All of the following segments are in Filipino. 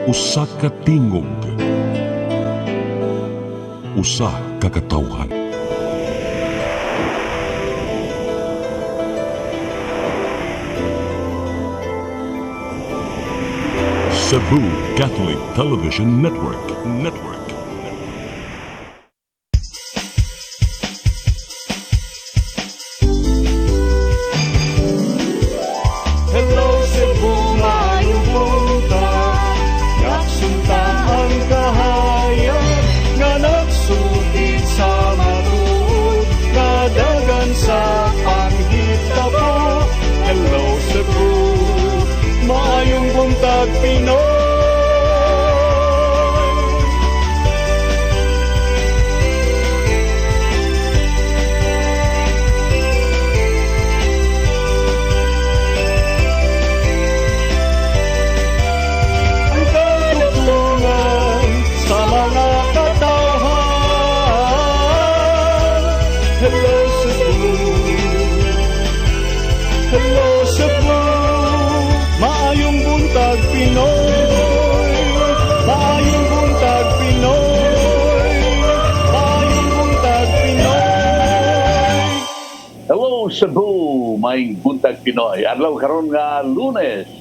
Usa ka tingog, usa ka katawhan. Cebu Catholic Television Network. Hello Cebu, maayong buntag. Nagsunta ang kahayag nga nagsulid sa matuod, nadagan sa panghitabo. Hello Cebu, maayong buntag Pinoy. Ang katugtungan sa mga katawhan. Hello Cebu, hello Cebu, maayong buntag Pinoy, maayong buntag Pinoy, maayong buntag Pinoy. Hello Cebu, may buntag Pinoy. Adlaw karon nga Lunes,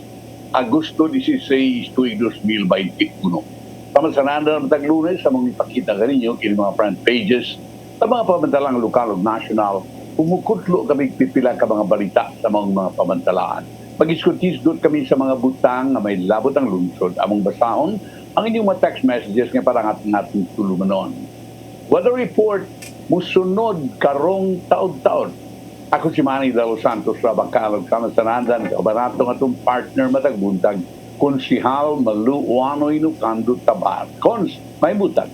Agosto 16, 2021. Pamasananda ng Lunes sa mga ipakita kaninyo kini mga front pages sa mga pamantalang lokal ug national. Umukutlo kami pipila ka mga balita sa mga pamantalaan. Mag-iskutis-dot kami sa mga butang na may labot ang lungsod. Among basahon ang inyong mga text messages nga parang ating tulumanon. Weather report musunod karong taon-taon. Ako si Manny de los Santos, Rabacalog, Kamasanandan, kabanato nga itong partner matag Buntag, Konsihal Maluwanoy Nukando Tabar. Kons, may butag.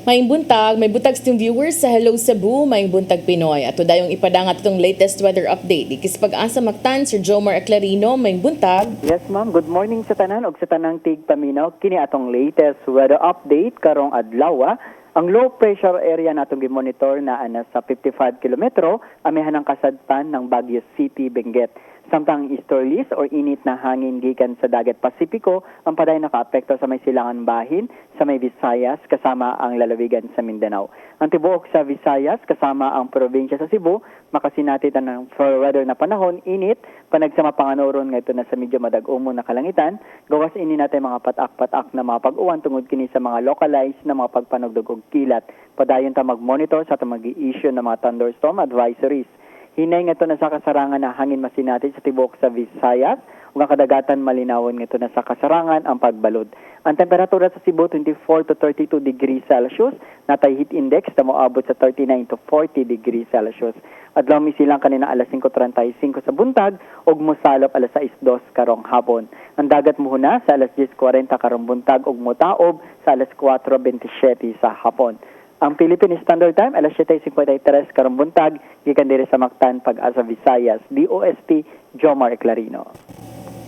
Maayong buntag, may butag sa viewers sa Hello Cebu, maayong buntag Pinoy. Ato dayong ipadangat itong latest weather update. Ikis pag-asa Mactan, Sir Jomar Aclarino, maayong buntag. Yes ma'am, good morning sa tanan og sa tanang tigpaminaw. Kini atong latest weather update karong adlaw. Ang low pressure area natong gimonitor na ana sa 55 kilometro, amihan ang kasadpan ng Baguio City, Benguet. Samtang easterlies or init na hangin gikan sa dagat Pasipiko ang paday nakaapekto sa may silangan bahin sa may Visayas kasama ang lalawigan sa Mindanao. Ang tibuok sa Visayas kasama ang probinsya sa Cebu makasinati ng for weather na panahon init panagsama panganoron nga ito na sa medyo madag-umo na kalangitan gawas ini natin mga patak-patak na mga pag-uwan tungod kini sa mga localized na mga pagpanugdog og kilat. Padayon ta mag-monitor sa mag-i-issue ng mga thunderstorm advisories. Hinay nga ito na sa kasarangan na hangin masinati sa tibok sa Visayas ug ang kadagatan malinawon nga ito na sa kasarangan ang pagbalod. Ang temperatura sa Cebu 24 to 32 degrees Celsius, natay heat index na moabot sa 39 to 40 degrees Celsius. Adlaw misilang kanina alas 5:35 sa buntag ug mosalop alas 6:02 karong hapon. Ang dagat muhuna sa alas 10:40 karong buntag ug motaob sa alas 4:27 sa hapon. Ang Philippine Standard Time, alas 7:53 karong buntag, gikan diri sa Mactan, Pag-asa, Visayas, DOST, Jomar Aclarino.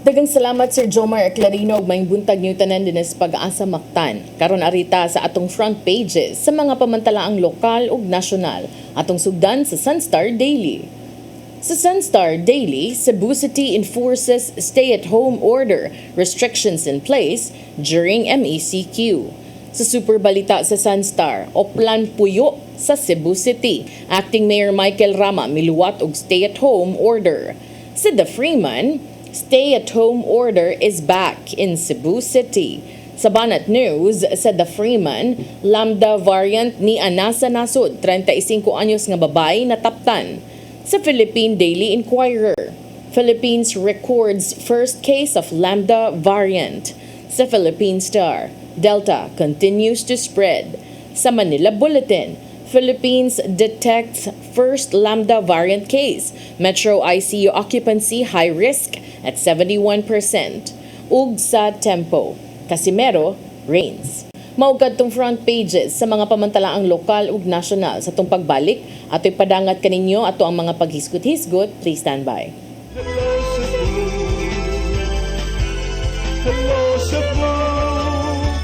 Dagang salamat Sir Jomar Aclarino ug maayong buntag niyo tanan din sa Pag-asa Mactan. Karon arita sa atong front pages sa mga pamantalaang lokal ug nasyonal, atong sugdan sa Sunstar Daily. Sa Sunstar Daily, Cebu City enforces stay-at-home order, restrictions in place during MECQ. Sa super balita sa Sunstar, Oplan puyo sa Cebu City. Acting Mayor Michael Rama miluwat og stay-at-home order. Sa The Freeman, stay-at-home order is back in Cebu City. Sa Banat News, sa The Freeman, Lambda variant ni Anasa Nasod, 35 anyos nga babae nataptan. Sa Philippine Daily Inquirer, Philippines records first case of Lambda variant. Sa Philippine Star, Delta continues to spread. Sa Manila Bulletin, Philippines detects first Lambda variant case. Metro ICU occupancy high risk at 71%. Ug sa Tempo, Casimero reigns. Maugad tong front pages sa mga pamantalaang lokal ug nasyonal sa tong pagbalik ato'y padangat kaninyo ato ang mga paghisgot-hisgot. Please stand by. Hello Cebu, hello Cebu,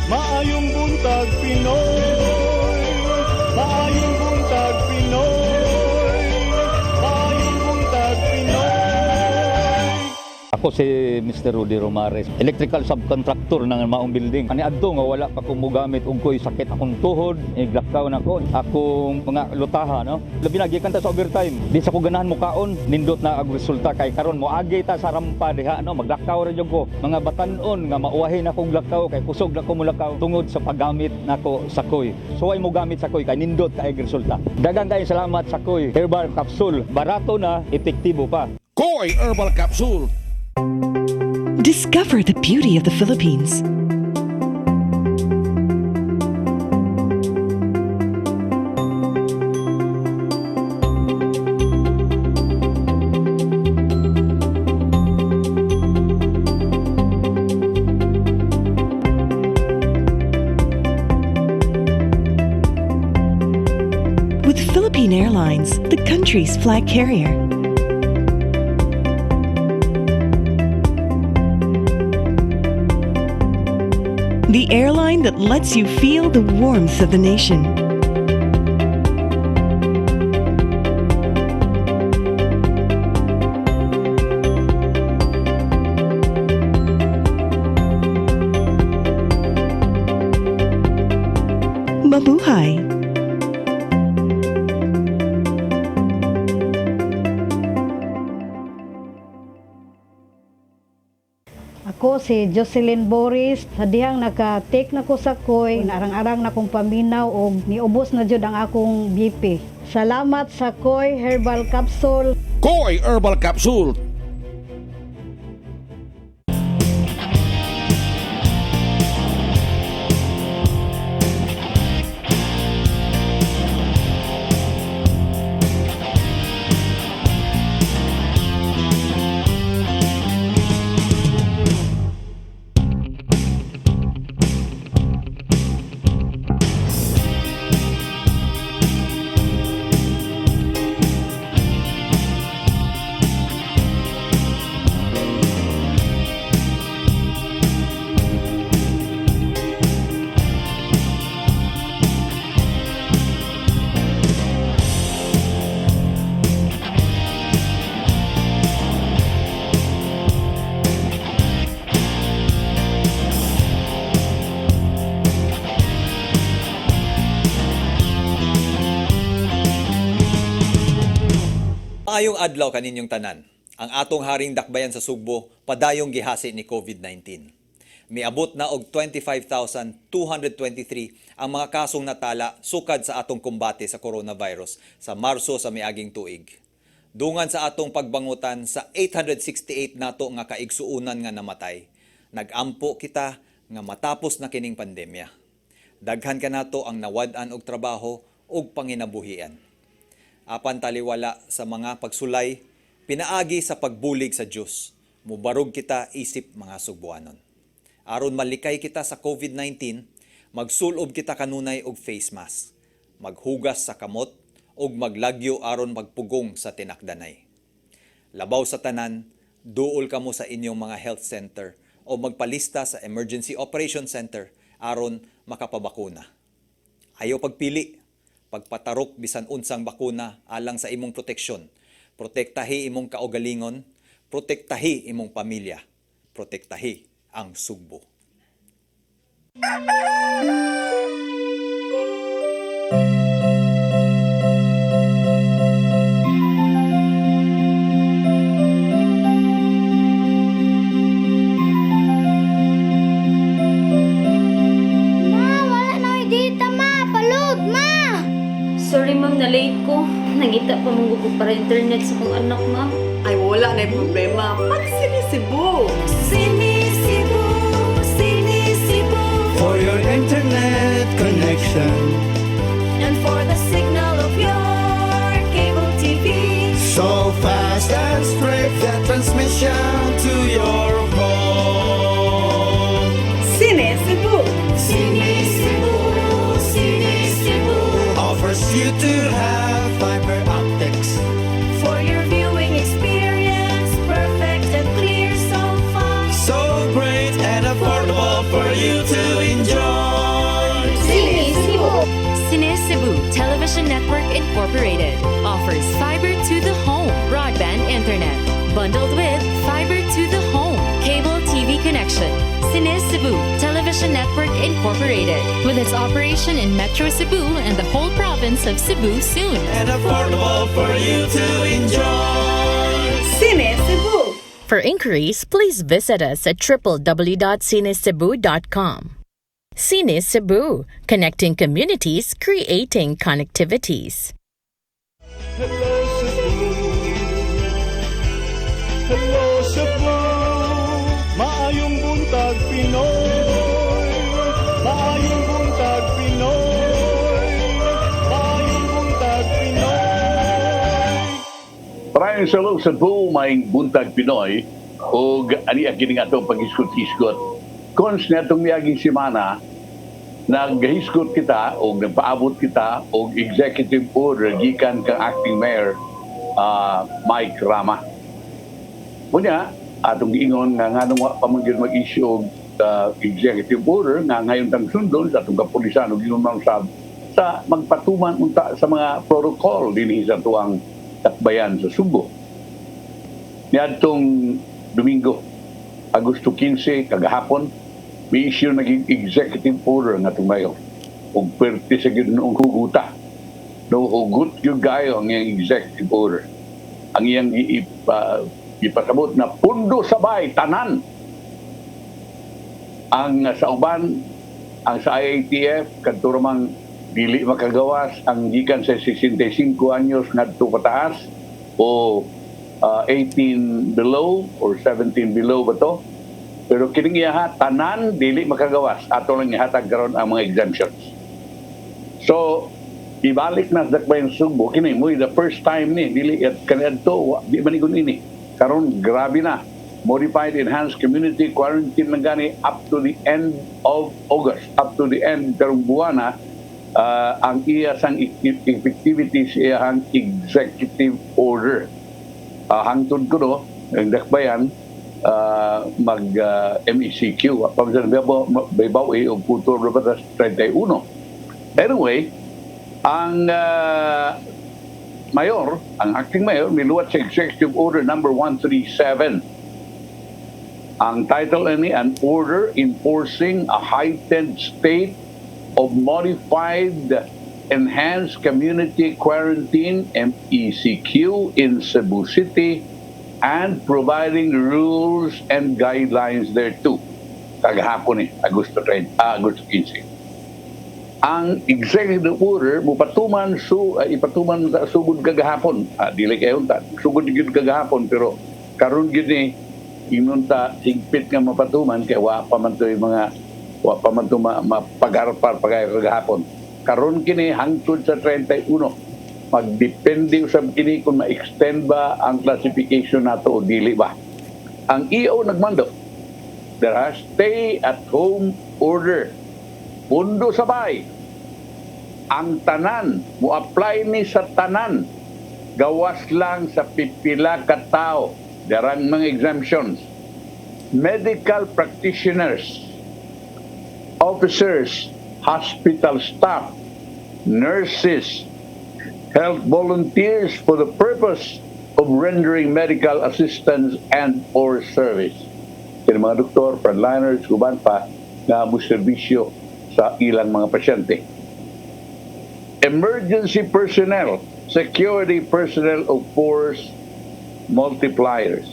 maayong buntag Pinoy, maayong buntag Pinoy, maayong buntag Pinoy. Ako si Mr. Rudy Romares, electrical subcontractor ng Maayong building. Ani adto nga wala pa ko mogamit og ko'y sakit akong tuhod, glakaw na ko, akong mga lutaha, no. Labi na gikan ta sa overtime. Di sa ko ganahan mo kaon, nindot na ang resulta kay karon moagi ta sa rampa diha, no. Maglakaw ra jud ko. Mga batan-on nga mauwahin akong glakaw kay kusog na ko mulakaw tungod sa paggamit nako sa koy. So ay mo gamit sa koy kay nindot kay resulta. Daghang kay salamat sa koy herbal capsule. Barato na, epektibo pa. Koy Herbal Capsule. Discover the beauty of the Philippines. With Philippine Airlines, the country's flag carrier. The airline that lets you feel the warmth of the nation. Mabuhay! Ako si Jocelyn Boris, hadihang naka-take na ko sa koy, narang-arang na kong paminaw o niubos na jud ang akong BP. Salamat sa Koy Herbal Capsule. Koy Herbal Capsule. Maayong adlaw kaninyong tanan. Ang atong haring dakbayan sa Sugbo padayong gihasi ni COVID-19. Miabot na og 25,223 ang mga kasong natala sukad sa atong kumbate sa coronavirus sa Marso sa miaging tuig. Dungan sa atong pagbangutan sa 868 nato nga kaigsuunan nga namatay. Nagampo kita nga matapos na kining pandemya. Daghan kanato ang nawad-an og trabaho ug panginabuhian. Apan taliwala sa mga pagsulay, pinaagi sa pagbulig sa Diyos. Mubarog kita isip mga Sugbuanon. Aron malikay kita sa COVID-19, magsulob kita kanunay og face mask, maghugas sa kamot ug maglagyo aron magpugong sa tinakdanay. Labaw sa tanan, duol kamo sa inyong mga health center o magpalista sa Emergency Operation Center aron makapabakuna. Ayaw pagpili. Pagpatarok bisan unsang bakuna alang sa imong proteksyon. Protektahi imong kaugalingon, protektahi imong pamilya, protektahi ang Sugbo. Sorry ma'am, na-late ko. Nangita pa mong ko para internet sa kong anak ma'am. Ay wala na yung problema. Mag-CEBU! CEBU, CEBU. For your internet connection, And for the signal of your cable TV. so fast and straight, that transmission to your home. CEBU! CEBU, CEBU. Offers you to have fiber optics. For your viewing experience, perfect and clear so far. So great and affordable for you to enjoy. CEBU Television Network Incorporated offers fiber to the home broadband internet bundled with fiber to the home Television. Cine Cebu Television Network Incorporated, with its operation in Metro Cebu and the whole province of Cebu soon. and affordable for you to enjoy. Cine Cebu. For inquiries, please visit us at www.cinecebu.com. Cine Cebu, connecting communities, creating connectivities. Hello Cebu, hello Cebu, maayong buntag Pinoy, maayong buntag Pinoy, maayong buntag Pinoy. Maraming salamat sa buong Maayong Buntag Pinoy o ani ang kining atong pag-iskot-iskot. Kung sa itong miyaging simana, naghiskot kita o nagpaabot kita o executive order gikan kang acting mayor Mike Rama. Muna, atong giingon nga nung pamanggil mag-issue og executive order nga ngayon tang sundon sa atong kapulisan o ginunang sa magpatuman unta sa mga protocol dinhi sa tuang takbayan sa Subo. Niadtong Domingo, Agosto 15, kagahapon, may issue naging executive order nga tumayo. Ug pwerte sa ginoong huguta. No hugot yung gayo ang iyang executive order. Ang iyang ipasabot na pundo sabay tanan. Ang sa uban, ang sa IATF kadto ramang dili makagawas ang gikan sa 65 anyos ngadto pataas o 18 below or 17 below ba to? Pero kining iya tanan dili makagawas ato lang ihatag karon ang mga exemptions. So ibalik na sa dakbayan Subo kini mo the first time ni dili at kanadto di man igon ini. Karon grabe na modified enhanced community quarantine na gani up to the end of August, up to the end karong buwan na ang iya sang effectivity siya ang executive order. Hangtod ko no ang dakbayan mag MECQ pamsan baybaw o putol batas 31. Anyway, ang mayor, ang acting mayor miluwat sa executive order number 137. Ang title ni an order enforcing a heightened state of modified enhanced community quarantine MECQ in Cebu City and providing rules and guidelines thereto. Kagahapon Agosto 15. Ang executive order ipatuman sa sugod kagahapon. Dili kayo ta. Sugod gyud kagahapon pero karon gyud ni inunta higpit nga mapatuman kay wa pa man mapagarpar pagayo kagahapon. Karon kini hangtod sa 31. Magdepende usab kini kung ma-extend ba ang classification nato o dili ba. Ang EO nagmando, there has stay at home order. Pundo sabay. Ang tanan, mo-apply ni sa tanan. Gawas lang sa pipila ka tao. Darang mga exemptions. Medical practitioners, officers, hospital staff, nurses, health volunteers for the purpose of rendering medical assistance and or service. Kaya mga doktor, frontliners, kuban pa nga muserbisyo sa ilang mga pasyente. Emergency personnel, security personnel of force, multipliers.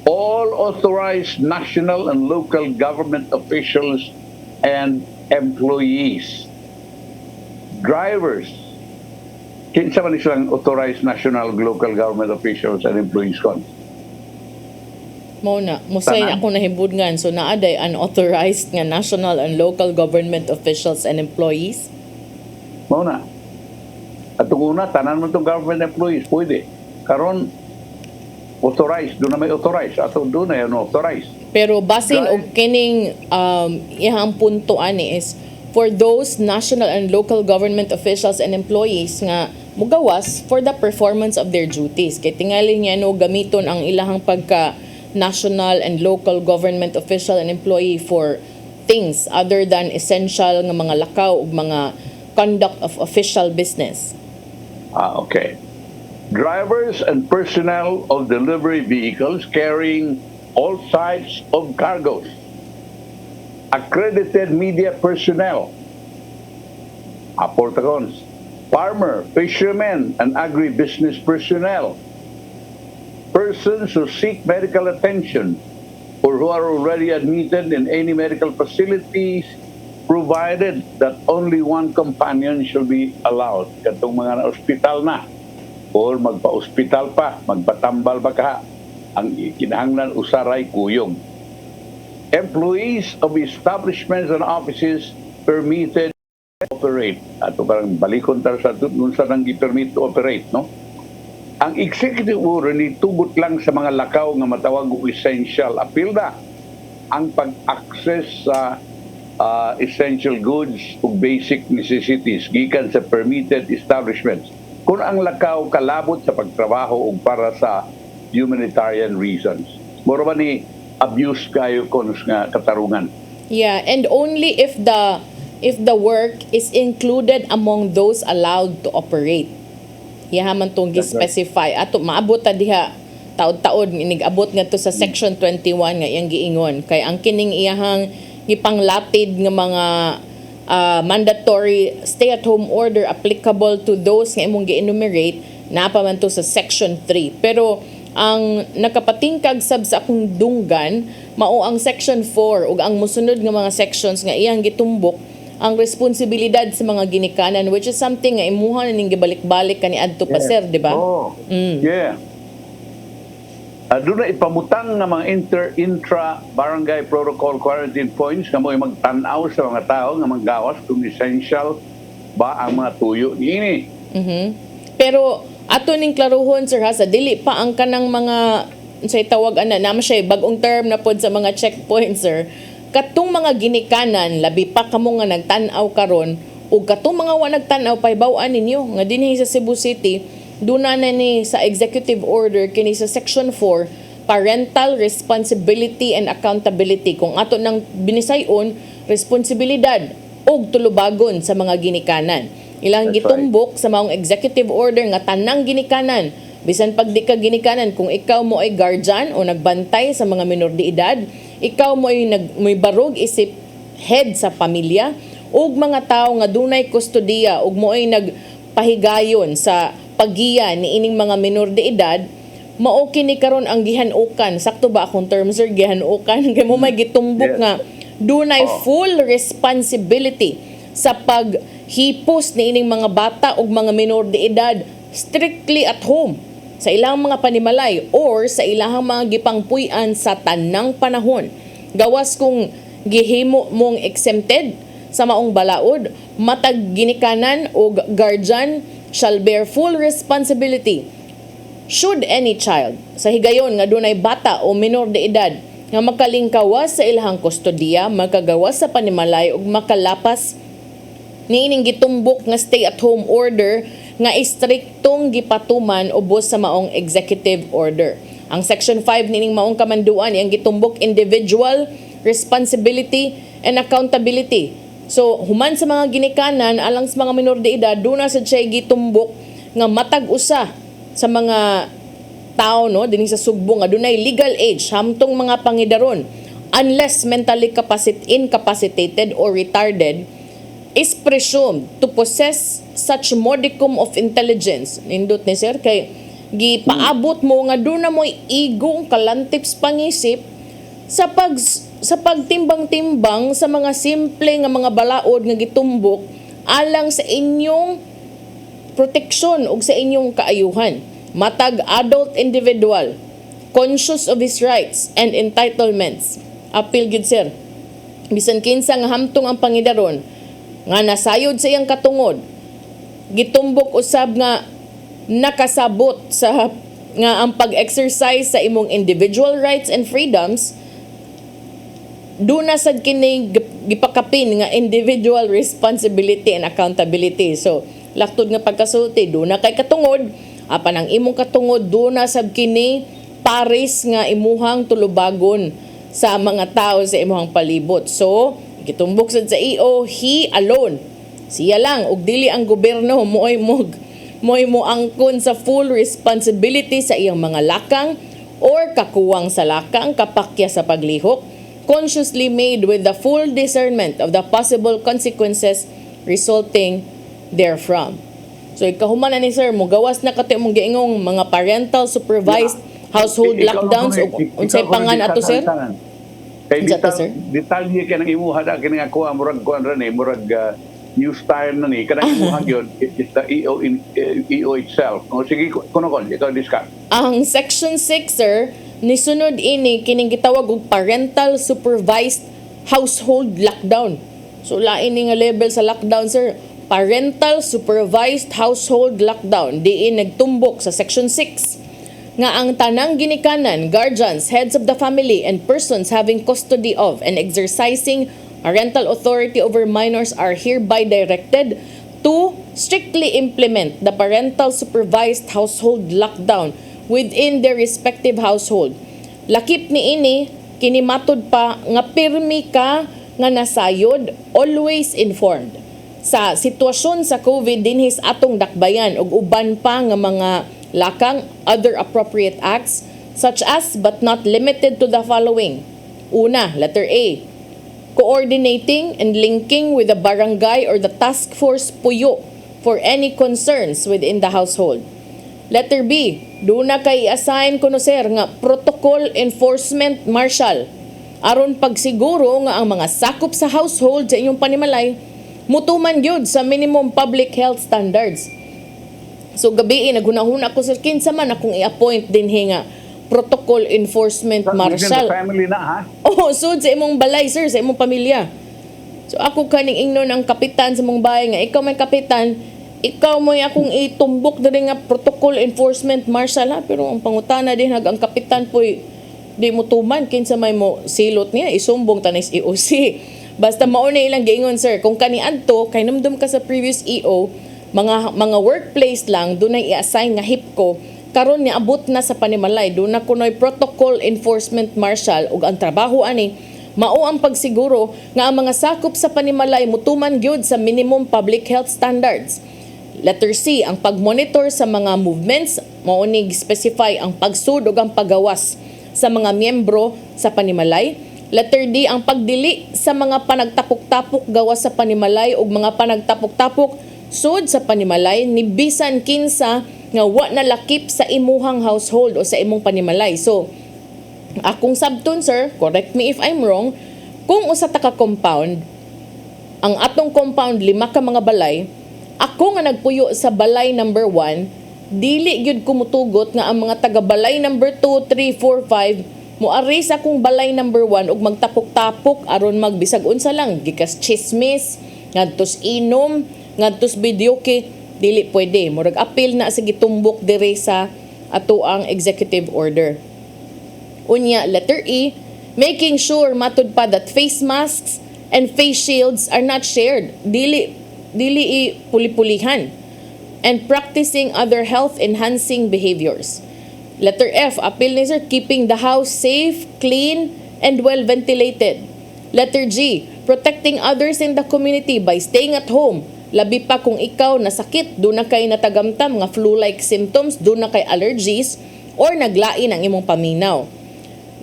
All authorized national and local government officials and employees. Drivers, kinsa man silang authorized national local government officials and employees kon? Muna, musay ako nahibudngan so naaday unauthorized nga national and local government officials and employees. Muna. At una tanan man tong government employees pwede. Karon authorized, doon na may authorized. Ato doon na unauthorized. Pero basin og kining ihang punto ani is for those national and local government officials and employees nga mugawas for the performance of their duties. Kay tingali niya no gamiton ang ilahang pagka national and local government official and employee for things other than essential nga mga lakaw ug mga conduct of official business. Okay. Drivers and personnel of delivery vehicles carrying all types of cargoes, accredited media personnel, aportagons, farmer, fishermen, and agribusiness personnel, persons who seek medical attention or who are already admitted in any medical facilities, provided that only one companion shall be allowed. Katong mga na-hospital na, or magpa-hospital pa, magpatambal pa ka, ang kinahanglan usaray kuyog. Employees of establishments and offices permitted to operate. Ato parang balikon tar sa dun sa nang gi-permit to operate, no? Ang executive order ni tugot lang sa mga lakaw nga matawag og essential appeal na ang pag-access sa essential goods o basic necessities gikan sa permitted establishments. Kung ang lakaw kalabot sa pagtrabaho o para sa humanitarian reasons. Moro ba ni abuse kayo kon nga katarungan? Yeah, and only if the work is included among those allowed to operate. Yahaman tong gi-specify ato maabot ta diha taod-taod inigabot ngadto sa section 21 nga iyang giingon kay ang kining iyahang gipanglapid nga mga mandatory stay-at-home order applicable to those nga imong gi-enumerate napa man to sa section 3. Pero ang nakapatingkag sab sa akong dunggan mao ang section 4 ug ang mosunod nga mga sections nga iyang gitumbok ang responsibilidad sa mga ginikanan, which is something nga imuha na ning gibalik-balik kani adto pa sir, di ba? Oh. Yeah. Doon na ipamutang ng mga intra-barangay protocol quarantine points nga mo'y magtanaw sa mga tao nga manggawas kung essential ba ang mga tuyo niini. Pero ato ning klaruhon sir ha, sa dili pa ang kanang mga say tawag ana naman siya bagong term na pod sa mga checkpoints sir. Katong mga ginikanan labi pa kamo nga nagtan-aw karon ug katong mga wa nagtan-aw paybaw-an ninyo nga dinhi sa Cebu City duna na ni sa executive order kini sa section 4 parental responsibility and accountability kung ato nang binisayon responsibilidad ug tulubagon sa mga ginikanan ilang gitumbok sa maong executive order nga tanang ginikanan bisan pag di ka ginikanan kung ikaw mo ay guardian o nagbantay sa mga minor de edad ikaw mo ay may barog isip head sa pamilya ug mga tao nga dunay kustodiya ug mo ay nagpahigayon sa paggiya ni ining mga minor de edad mao kini karon ang gihanukan sakto ba akong term sir gihanukan kay mo may gitumbok nga dunay full responsibility sa paghipos ni ining mga bata ug mga minor de edad strictly at home sa ilang mga panimalay or sa ilang mga gipangpuy-an sa tanang panahon. Gawas kung gihimo mong exempted sa maong balaod, matag ginikanan o guardian shall bear full responsibility should any child sa higayon nga dunay bata o minor de edad nga makalingkawas sa ilahang kustodiya, makagawas sa panimalay ug makalapas niining gitumbok nga stay-at-home order nga istriktong gipatuman ubos sa maong executive order. Ang section 5 nining maong kamanduan iyang gitumbok individual responsibility and accountability. So human sa mga ginikanan alang sa mga minor de edad duna sa siya gitumbok nga matag usa sa mga tao no dinhi sa Sugbo nga dunay legal age hamtong mga pangidaron unless mentally incapacitated or retarded is presumed to possess such modicum of intelligence. Nindot ni sir kay gipaabot mo nga doon na mo'y igong kalantips pangisip sa pagtimbang-timbang sa mga simple nga mga balaod nga gitumbok alang sa inyong proteksyon ug sa inyong kaayuhan. Matag adult individual, conscious of his rights and entitlements. Appeal gid sir. Bisan kinsa nga hamtong ang pangidaron nga nasayod sa iyang katungod gitumbok usab nga nakasabot sa nga ang pag-exercise sa imong individual rights and freedoms duna sad kini gipakapin nga individual responsibility and accountability. So laktod nga pagkasulti duna kay katungod apan ang imong katungod duna sab kini pares nga imuhang tulubagon sa mga tao sa imuhang palibot. So gitumbok sad sa EO, he alone. Siya lang ug dili ang gobyerno mo'y mo angkon sa full responsibility sa iyang mga lakang or kakuwang sa lakang kapakya sa paglihok, consciously made with the full discernment of the possible consequences resulting therefrom. So ikahuman na ni sir, mugawas na kati mong giingong mga parental supervised household lockdowns o unsay pangan ato sir? Kay Unsa to, sir? detalye ka ng imuha na kini nga kuha murag kuan ra ni murag new style na ni kanang imuha gyud is the EO itself. O sige kuno kon ikaw discuss. Ang Section 6, sir, nisunod ini kining gitawag og parental supervised household lockdown. So lain ni nga level sa lockdown, sir. Parental supervised household lockdown diin nagtumbok sa Section 6 nga ang tanang ginikanan, guardians, heads of the family, and persons having custody of and exercising parental authority over minors are hereby directed to strictly implement the parental supervised household lockdown within their respective household. Lakip ni ini, kinimatod pa nga pirmi ka nga nasayod, always informed. Sa sitwasyon sa COVID dinhis atong dakbayan ug uban pa nga mga lakang other appropriate acts such as but not limited to the following. Una, letter A, coordinating and linking with the barangay or the task force puyo for any concerns within the household. Letter B, doon na kay assign kuno sir nga protocol enforcement marshal aron pagsiguro nga ang mga sakop sa household sa inyong panimalay mutuman gyud sa minimum public health standards. So gabi naghunahuna ko sir kinsa man akong i-appoint din nga protocol enforcement marshal. Sa family na ha? Oh, so sa imong balay sir, sa imong pamilya. So ako kaning ingnon ang kapitan sa mong bahay nga ikaw may kapitan, ikaw mo akong itumbok diri nga protocol enforcement marshal ha, pero ang pangutana din ang kapitan po'y di mo tuman kinsa may mo silot niya isumbong tanis EOC. Basta mao na ilang giingon sir, kung kaniadto kay numdum ka sa previous EO, mga workplace lang dunay i-assign nga HIPCO karon ni abot na sa panimalay do na kunoy protocol enforcement marshal ug ang trabaho ani mao ang pagsiguro nga ang mga sakop sa panimalay mutuman gyud sa minimum public health standards. Letter C, ang pagmonitor sa mga movements mao ni specify ang pagsud ug ang pagawas sa mga miyembro sa panimalay. Letter D, ang pagdili sa mga panagtapok-tapok gawas sa panimalay ug mga panagtapok-tapok sud sa panimalay ni bisan kinsa nga wa nalakip sa imuhang household o sa imong panimalay. So, akong sabton sir, correct me if I'm wrong, kung usa ta ka compound, ang atong compound 5 ka mga balay, ako nga nagpuyo sa balay number 1, dili gyud ko mutugot nga ang mga taga balay number 2, 3, 4, 5 moari sa akong balay number 1 ug magtapok-tapok aron magbisag unsa lang gikas chismis, ngadtos inom, ngadtos videoke, dili pwede. Murag appeal na sa gitumbok dire sa ato ang executive order. Unya, letter E, making sure matud pa that face masks and face shields are not shared. Dili puli-pulihan. And practicing other health-enhancing behaviors. Letter F, appeal ni sir, keeping the house safe, clean, and well-ventilated. Letter G, protecting others in the community by staying at home. Labi pa kung ikaw nasakit, doon na kay natagamtam nga flu-like symptoms, doon na kay allergies, or naglain ang imong paminaw.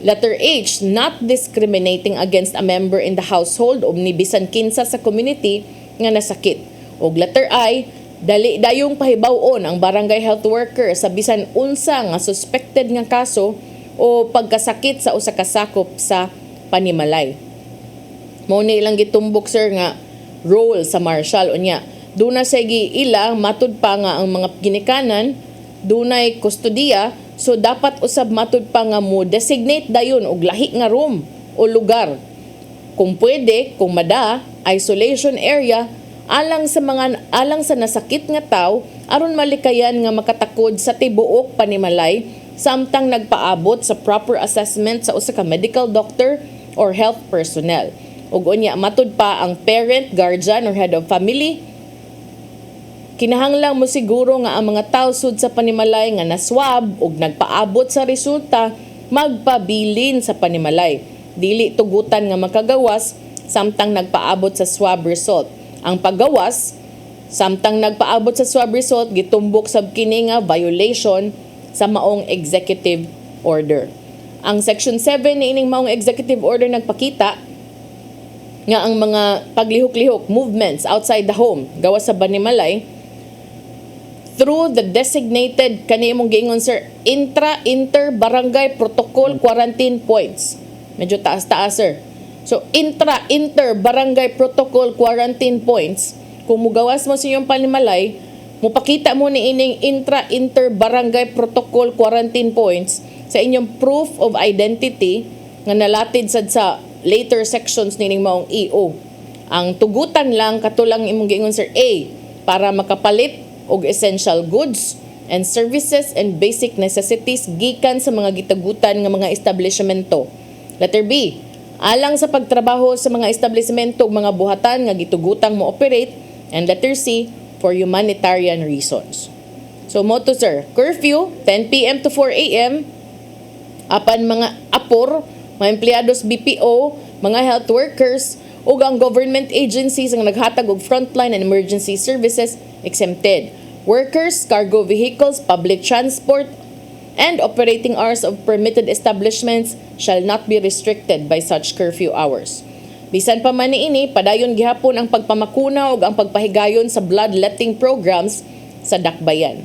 Letter H, not discriminating against a member in the household o ni bisan kinsa sa community nga nasakit. O letter I, dali dayong pahibaw-on ang barangay health worker sa bisan unsa nga suspected nga kaso o pagkasakit sa usa ka sakop sa panimalay. Mao ni ilang gitumbok sir nga role sa marshal unya. Duna sa ila matud pa nga ang mga ginikanan dunay kustodiya, so dapat usab matud pa nga mo designate dayon og lahi nga room o lugar. Kung pwede, kung mada, isolation area alang sa nasakit nga tawo aron malikayan nga makatakod sa tibuok panimalay samtang nagpaabot sa proper assessment sa usa ka medical doctor or health personnel. Ug unya matud pa ang parent, guardian or head of family, kinahanglang mo siguro nga ang mga tawo sud sa panimalay nga naswab ug nagpaabot sa resulta magpabilin sa panimalay. Dili tugutan nga makagawas samtang nagpaabot sa swab result. Ang paggawas samtang nagpaabot sa swab result gitumbok sab kini nga violation sa maong executive order. Ang Section 7 ni ining maong executive order nagpakita nga ang mga paglihok-lihok movements outside the home gawa sa Banimalay through the designated kani imong giingon sir inter barangay protocol quarantine points. Medyo taas-taas sir. So inter barangay protocol quarantine points, kung mugawas mo sa iyong Banimalay, mupakita mo ni ining inter barangay protocol quarantine points sa inyong proof of identity nga nalatid sad sa later sections nining maong EO. Ang tugutan lang katulang imong giingon sir A para makapalit og essential goods and services and basic necessities gikan sa mga gitagutan nga mga establishmento. Letter B, alang sa pagtrabaho sa mga establishmento ug mga buhatan nga gitugutang mo operate. And letter C, for humanitarian reasons. So mo to sir, curfew 10 p.m. to 4 a.m. apan mga apor, mga empleados BPO, mga health workers, ug ang government agencies ang naghatag og frontline and emergency services exempted. Workers, cargo vehicles, public transport, and operating hours of permitted establishments shall not be restricted by such curfew hours. Bisan pa man niini, padayon gihapon ang pagpamakuna ug ang pagpahigayon sa bloodletting programs sa dakbayan.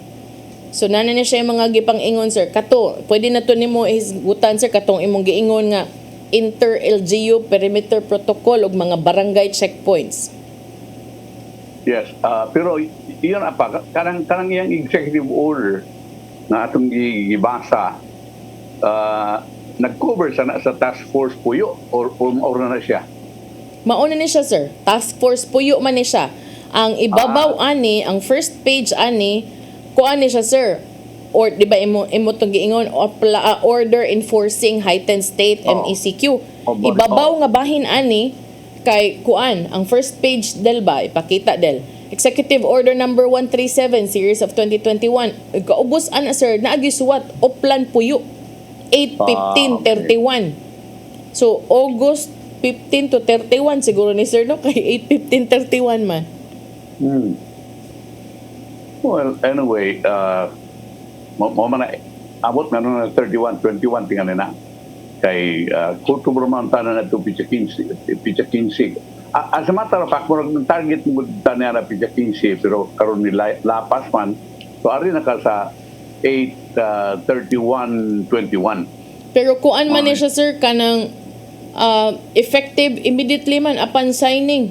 So nana ni siya yung mga gipang-ingon sir, kato, pwede na to nimo isgutan sir katong imong giingon nga inter-LGU perimeter protocol ug mga barangay checkpoints. Yes, pero iyon apa kanang iyang executive order na atong gibasa nag-cover sa task force puyo or na siya. Mauna ni siya sir, task force puyo man ni siya. Ang ibabaw ani, ang first page ani, kuan ni siya sir, or di ba imo tong giingon order enforcing heightened state MECQ. Ibabaw nga bahin ani kay kuan ang first page del ba ipakita del Executive Order number 137 series of 2021 kaubos ana sir naagisuwat oplan puyo 8/15/31. So August 15 to 31 siguro ni sir no kay 8/15/31 man. Well, anyway, mo man abot na no 31-21 tingnan na. Kay kulto bromantan na to picha 15. As a matter of fact, mo target mo tanya na picha 15 pero karon ni lapas man. So ari na ka sa 8/31/21. Pero kuan man ni siya sir kanang effective immediately man upon signing.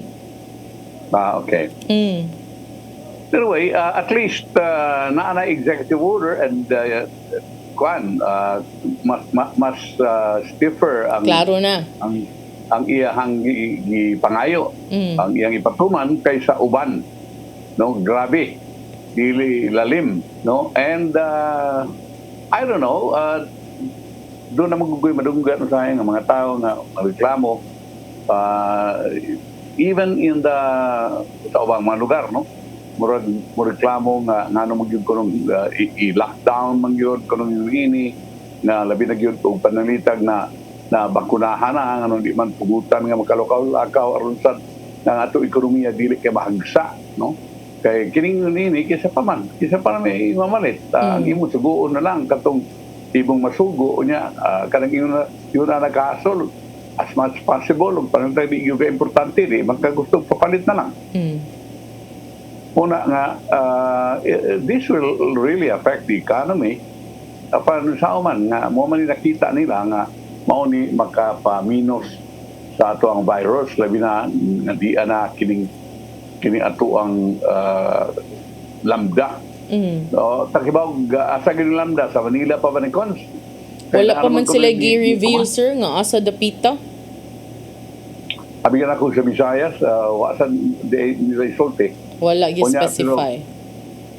Okay. Anyway, at least na executive order and mas stiffer ang klaro na ang iyang gipangayo, ang iyang ipatuman kaysa uban, no, grabe dili lalim, no, and I don't know, doon na magugoy madunggan sa ang mga tao nga reklamo even in the ubang mga lugar, no, mo reklamo nga ngano magyud kunong i-lockdown mangyud kunong ini na labi na gyud og panalitag na bakunahan na ngano di man pugutan nga makalokaw-lakaw aron sa nga ato ekonomiya dili kay mahagsa, no, kay kining ini kisa pa may mamalit ang imo suguon na lang katong ibong masugo nya kanang yun na nakasol as much as possible ug panantay di gyud importante di magkagusto papalit na lang. Una nga, this will really affect the economy. Paano sa man nga, mo man nakita nila nga mao ni makapaminos sa ato ang virus, labi na di na kining ato ang lambda. So, takibaw, asa kining lambda sa Manila pa ba ni Cons? Wala pa man sila gi-reveal sir nga asa dapita. Abigan ako sa Visayas, wasan nila isolte. Wala gi-specify.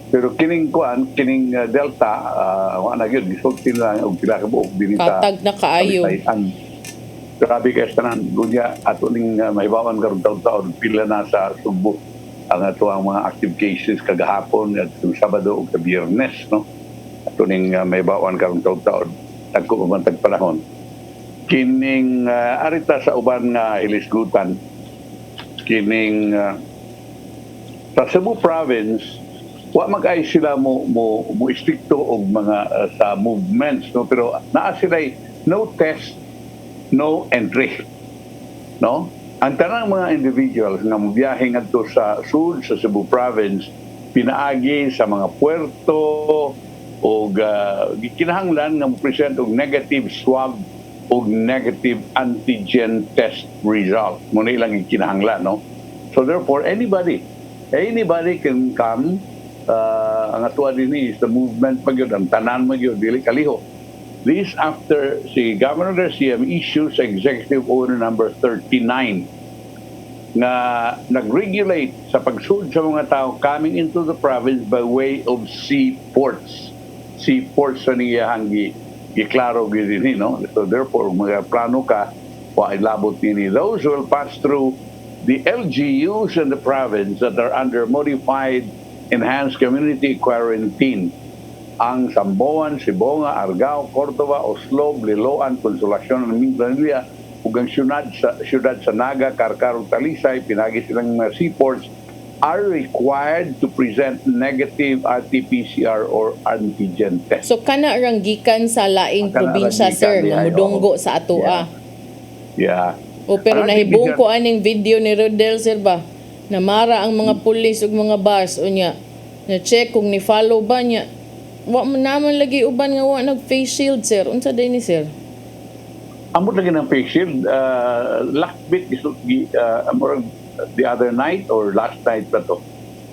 Pero kining Delta, wala yun, isulti na og pila ka buok din sa katag na kaayo. Grabe kay tanan, gunya ato ning mahibawan karon taon-taon pila na sa Subo ang ato ang mga active cases kagahapon at Sabado ug sa Biyernes, no. Ato ning mahibawan karon taon-taon dagko man tag panahon. Kining arita sa uban nga ilisgutan kining sa Cebu province wa mag-ay sila mo istrikto og mga sa movements, no, pero naa sila no test, no entry, no. Ang tanang mga individuals nga mobiyahe ngadto sa sud sa Cebu province pinaagi sa mga puerto o gikinahanglan nga mo-present og negative swab o negative antigen test result. Muna ilang gikinahanglan, no. So therefore anybody can come. Ang atuwa din is the movement pa yun, ang tanan mo yun, dili kaliho. This after si Governor Garcia issues Executive Order number 39 na nag-regulate sa pagsud sa mga tao coming into the province by way of seaports. Seaports sa niyahang giklaro gini, no? So therefore, mga plano ka, ilabot nini. Those who will pass through the LGUs in the province that are under modified enhanced community quarantine, ang Samboan, Sibonga, Argao, Cordova, Oslo, Bliloan, Consolacion, Mindanilla, ug ang syudad sa Naga, Carcar, Talisay, pinagi silang mga seaports, are required to present negative RT-PCR or antigen test. So kana rang gikan sa laing probinsya, sir, nga mudunggo sa atoa. Yeah. O pero nahibong ko aning video ni Rodel, sir ba? Namara ang mga pulis ug mga bus unya. Na check kung ni follow ba niya. Wa man naman lagi uban nga wa nag face shield, sir. Unsa day ni, sir? Amot lagi ng face shield, lakbit the other night or last night pa to.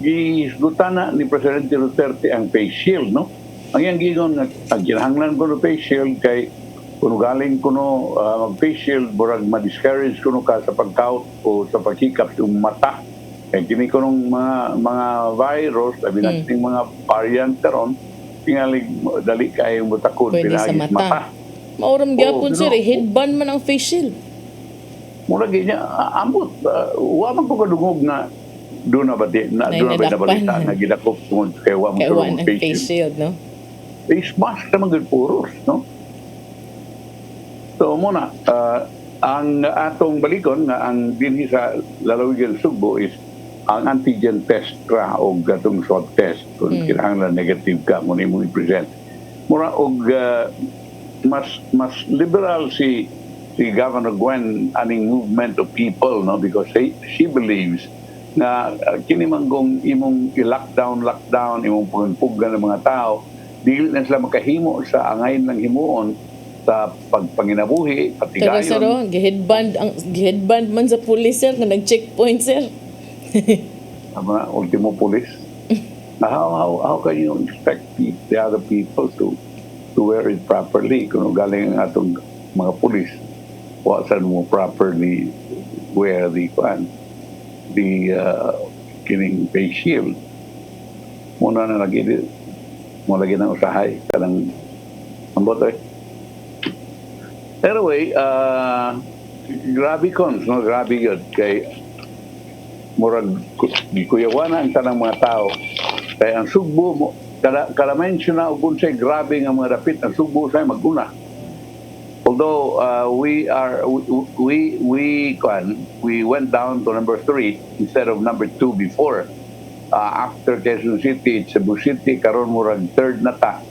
Gisgutan na ni Presidente Duterte ang face shield, no? Ang yang gigon nga ginahanglan ko no face shield kay kung galing ko no mag-face shield, burag ma-discourage ko no ka sa pagkaut o sa pagkikap yung mata. Kaya kini ko nung mga virus, sabi natin mga variant karon, tingalig dali kayong butakod, pwede sa mata. Mauram gyapon, sir, headband man ang face shield. Mura ganyan, ambot, wa man ko kadungog na doon na ba nabalita na gidakop tungod kay wa mo ang face shield, no? Face mask naman good puros, no? So muna, ang atong balikon nga ang dinhi sa lalawigan Sugbo is ang antigen test ra o gatong swab test kung kinahanglan negative ka mo nimo i-present. Mura og mas liberal si Governor Gwen aning movement of people, no, because she believes na kini manggong imong i-lockdown imong pugpugan ng mga tao dili na sila makahimo sa angayon ng himuon sa pagpanginabuhi, patigayon. Pero sir, gihedband man sa pulis, sir, na nag-checkpoint, sir. Mga ultimo police. How can you expect the other people to wear it properly kung galing ang atong mga police? Saan mo properly wear the kining face shield? Muna na lagi ng usahay kanang ambot Anyway, grabe cons, no? Grabe yun. Kay murag kuyawana ang tanang mga tao. Kaya ang Sugbo mo, kada mention na kung sa'y grabe nga mga dapit ang Sugbo sa'y maguna. Although we went down to number 3 instead of number 2 before. After Quezon City, Cebu City, karon murag third na ta.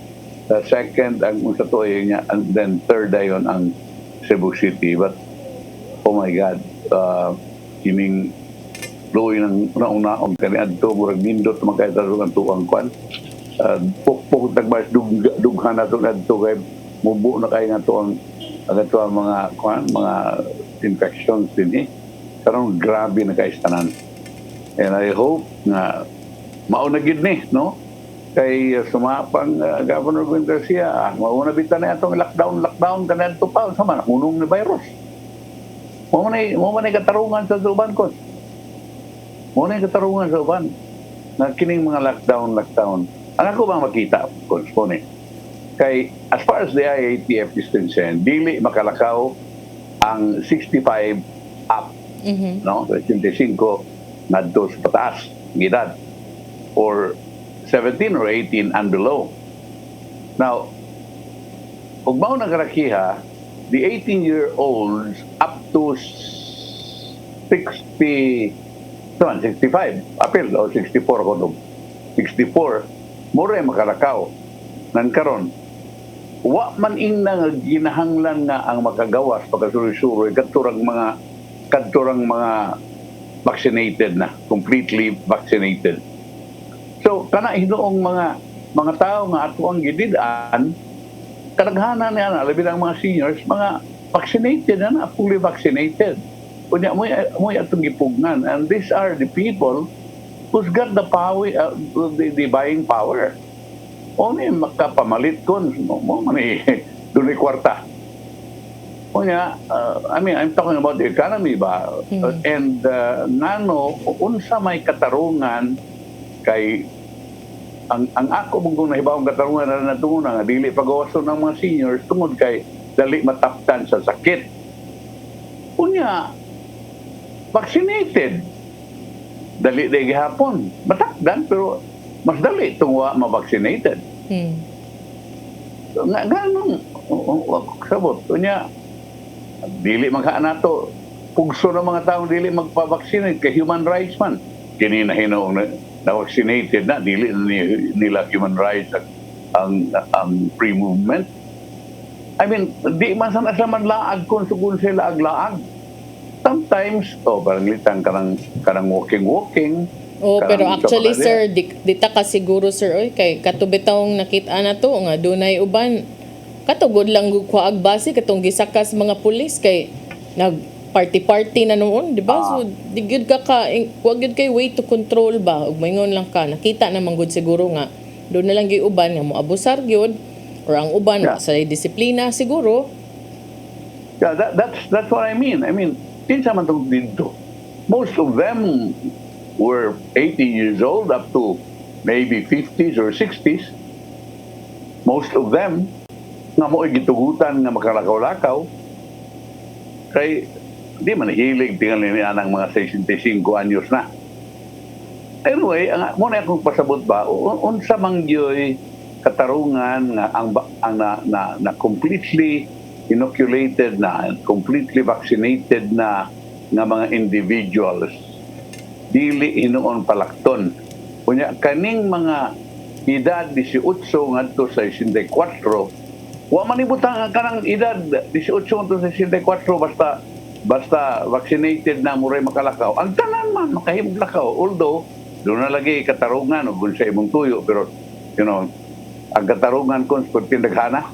Second ang unsa to niya, and then third ayon ang Cebu City. But oh my God, kining luoy ng naong kaniadto murag nindot magkaitarong ang tuang kwan. Pukpuk tagbas dughan na to adto kay mubo na kay nga tuang mga infections din karon grabe na kay tanan. And I hope na mauna gid ni, no? Kay sumapang Governor Gwen Garcia, mauna bitan na itong lockdown kanan to pa sa man hunong na virus. Mo man katarungan sa uban ko. Mo na katarungan sa uban na kining mga lockdown. Ang ako bang makita ko kay as far as the IATF is concerned, dili makalakaw ang 65 up, no? 85 nadto sa pataas ng edad or 17 or 18 and below. Now, kung mao nagarakiha, the 18-year-olds up to 65, apil o 64 ko 64, more makalakaw. Nan karon, wa man ing nga ginahanglan nga ang makagawas pagkasuroy-suroy kadturang mga vaccinated na, completely vaccinated. So kana hinuong mga tao nga ato ang gididaan, kadaghanan niya na labi lang mga seniors, mga vaccinated na, fully vaccinated. Kunya mo atong gipugnan, and these are the people who's got the power, the buying power. O ni makapamalit kon mo man dunay kwarta. O niya, I mean, I'm talking about the economy ba? And nano unsa may katarungan kay ang ako mong nahibawang katarungan na natunguna nga dili pagawason ng mga seniors tungod kay dali mataptan sa sakit. Unya vaccinated dali day gihapon matakdan pero mas dali tungwa ma-vaccinated. Nga ganun, sabot. Kunya, dili magkaanato, pugso ng mga taong dili magpa-vaccinate kay human rights man. Kini na hinoong na-vaccinated na, dili nila human rights ang free movement. I mean, di man sa man laag kung sila ag-laag. Sometimes, parang litang karang walking. Oh, pero actually sir, dita ka siguro sir, oy kay katubitawng nakita na to nga dunay uban katugod lang kuag base katong gisakas mga pulis kay nag party na noon, di ba? So di gyud kuag gyud kay way to control ba ug maingon lang ka nakita na manggod siguro nga do na lang gyud uban nga moabusar gyud or ang uban sa disiplina siguro. Yeah, that's what I mean. I mean, kinsa man tong dito. Most of them were 80 years old up to maybe 50s or 60s. Most of them nga mo'y gitugutan nga makalakaw-lakaw kay di man hilig tingal niya ng mga 65 anyos na. Anyway, muna akong pasabot ba unsa man gyoy katarungan nga ang na completely inoculated na, completely vaccinated na nga mga individuals dili hinuon palakton. Kunya kaning mga edad 18 ngadto sa 64, wa man ibutang kanang edad 18 ngadto sa 64 basta vaccinated na muray makalakaw. Ang tanan man makahimog lakaw. Although doon na lagi katarungan og sa imong tuyo, pero ang katarungan kon sa tindaghana.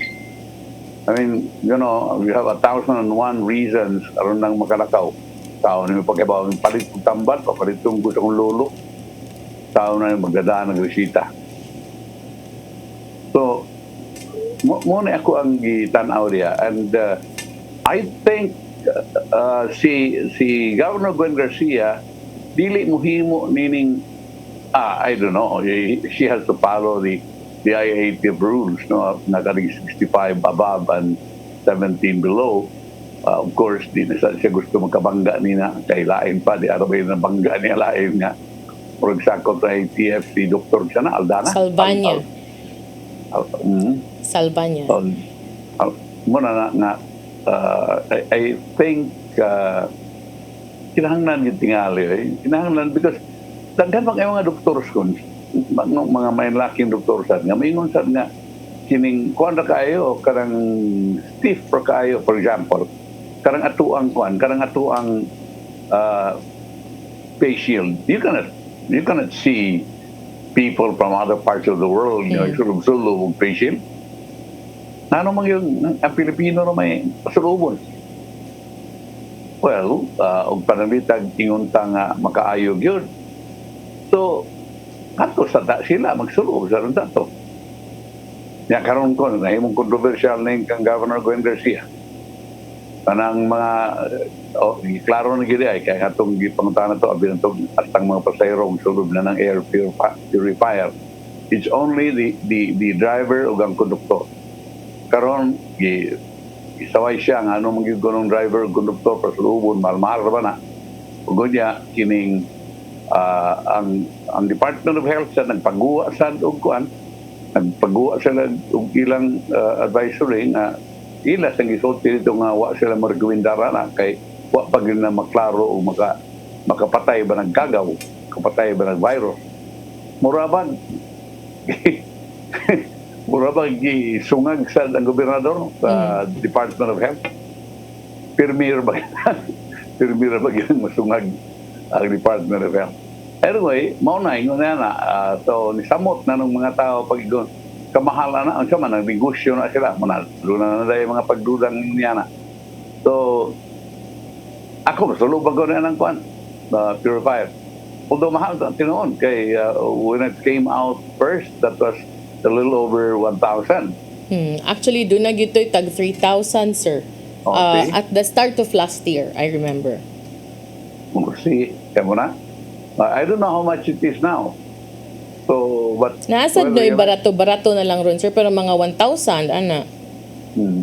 I mean, we have 1,001 reasons aron nang makalakaw. Tao na may pagkabaw, palit kong tambal, papalit kong gusto kong lolo. Tao na yung magdadaan ng resita. So, muna ako ang gitanaw niya. And I think si Governor Gwen Garcia, dili muhimo meaning, I don't know, she has to follow the IATF rules, no? Nakaling 65 above and 17 below. Of course, di na siya gusto magkabangga niya kay lain pa, di arabay na bangga niya lain nga. For example, sa ITF, si Dr. siya na, Aldana? Salvania. Salvania. Muna nga, I think, kinahanglan yung tingali. Kinahanglan because, daghan pang mga doktors kun, mga may laking doktor sad nga, maingon sad nga, kining kuan ra kayo, karang stiff ra kayo, for example, karang atuang face shield. You cannot see people from other parts of the world, sulubog face shield. Nano man yung ang Pilipino na may pasulubon. Well, og panalitag ingunta nga makaayog yun. So, ato sa sila magsulub sa ron dato. Ya karon ko nahimong kontrobersyal ning kang Governor Gwen Garcia. Kanang mga klaro na gid ay kay atong gipangutana to abi natong atang mga pasahero sulod na ng air purifier. It's only the driver ug ang konduktor. Karon isaway siya nga ano man gyud ng driver ug konduktor pasulubon mahal-mahal ra ba na. Ug niya kining ang Department of Health sa nagpagawa sa og kuan nagpagawa sila og ilang advisory nga ila sang isulti dito nga wa sila margawindara na kay wa pa gyud na maklaro o makapatay ba ng kagaw, kapatay ba ng virus. Murabag. Murabag sungag sa ang gobernador sa Department of Health. Pirmir ba Pirmir ba yung masungag ang Department of Health. Anyway, mauna ingon na so nisamot na ng mga tao pag igon kamahala na ang sama nang negosyo na sila manalo na dahil mga pagdudang niya na. So ako masulubag ko na ng kwan purifier. Although mahal ito tinoon kay when it came out first, that was a little over 1,000. Actually, doon na gito'y tag 3,000, sir. Okay. At the start of last year, I remember. See, kaya mo na? I don't know how much it is now. So, but... Nasad no, barato-barato na lang ron, sir, pero mga 1,000, ana.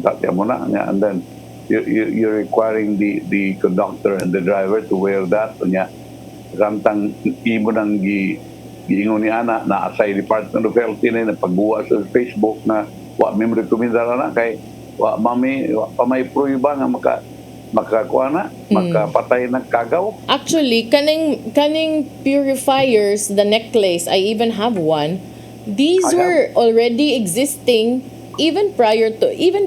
Kaya mo na. Yeah, and then, you're requiring the conductor and the driver to wear that. Kanya, samtang imo nang giingon ni Ana na asay Department of Health na pagbuwa sa Facebook na wa mi rekomendar na kay wa may prueba nga makakuha na, makapatay ng kagaw. Actually, kaning purifiers, the necklace, I even have one. These were already existing even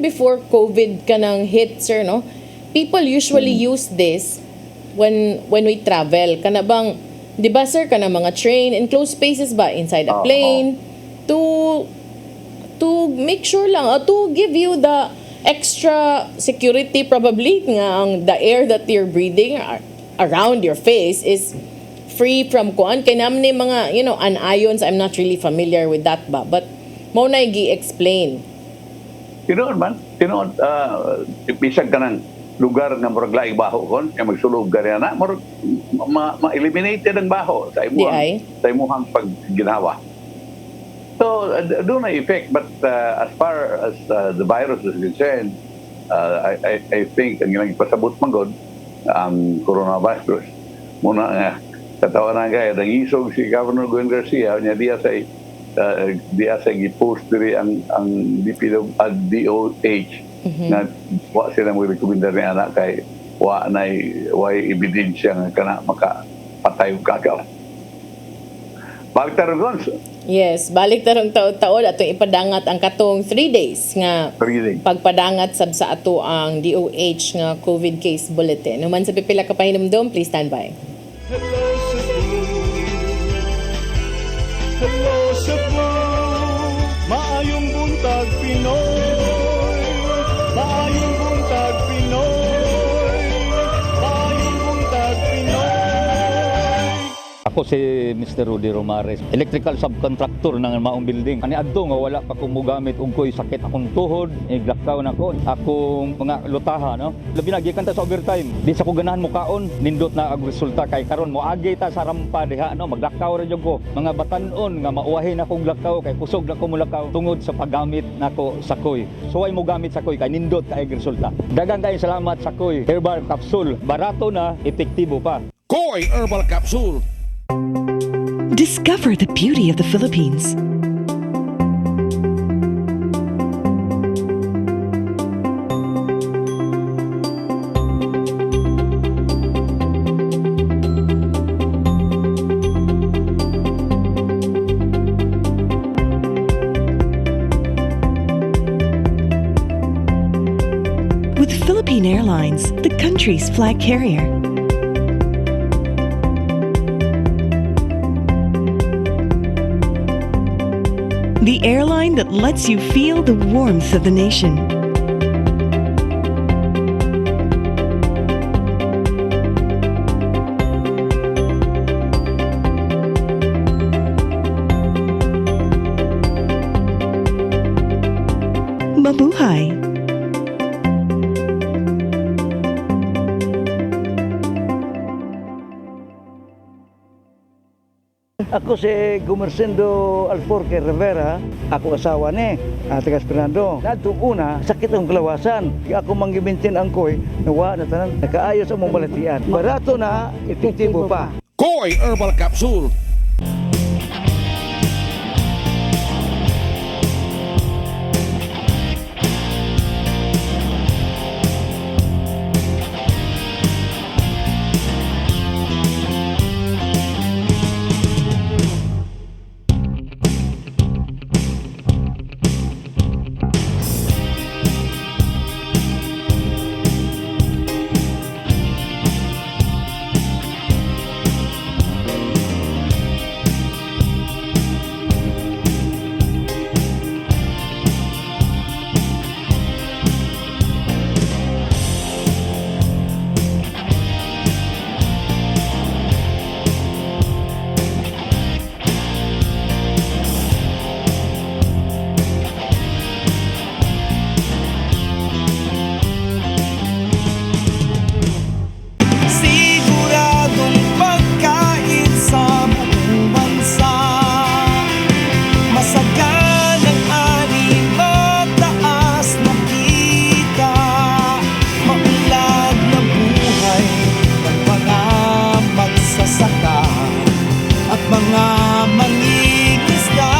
before COVID kanang hit, sir, no? People usually use this when we travel. Kana bang, di ba, sir, kana mga train, enclosed spaces ba inside a plane, to make sure lang, to give you the extra security probably nga ang the air that you're breathing around your face is free from kuan kay namni mga anions. I'm not really familiar with that ba, but mo na gi-explain. Tinoon bisag ka ng lugar nga murag laing baho kon kay magsulog gani na ma-eliminated ang baho sa imuhang pagginawa. So, doon na effect. But as far as the virus is concerned, I think ang ilang ipasabot magod ang coronavirus. Muna nga, katawa na kaya, nangisog si Governor Gwen Garcia, niya diya sa i-post diri ang DOH na wa sila mo rekomendar ni anak kay wa ebidensya nga kana makapatay og kagaw. Balik tarong Gonzo. Yes, balik tarong taon-taon atong ipadangat ang katong 3 days nga pagpadangat sab sa ato ang DOH nga COVID case bulletin. Numan sa pipila ka pahinumdom, please stand by. Hello Cebu, maayong buntag Pinoy, maayong buntag Pinoy, maayong buntag Pinoy. Ako si Mr. Rudy Romares, electrical subcontractor ng Maayong building. Ani adto nga wala pa ko mogamit og ko'y sakit akong tuhod, iglakaw na ko, akong mga lutaha, no. Labi na gikan ta sa overtime. Di sa ko ganahan mo kaon, nindot na ang resulta kay karon mo agi ta sa rampa diha, no, maglakaw ra jud ko. Mga batan-on nga mauwahin akong lakaw kay kusog na ko mulakaw tungod sa paggamit nako sa koy. So ay mo gamit sa koy kay nindot kay resulta. Daghang kay salamat sa koy herbal capsule. Barato na, epektibo pa. Koy Herbal Capsule. Discover the beauty of the Philippines. With Philippine Airlines, the country's flag carrier. The airline that lets you feel the warmth of the nation. Mabuhay! Ako si Gumersindo Alforque Rivera, ako asawa ni Tagas Fernando. Nadto una, sakit ang kalawasan. Ako manggibintin ang koy, nawa na tanan, nakaayos ang mong balatian. Barato na, epektibo pa. Koy Herbal Capsule. mga mangingisda.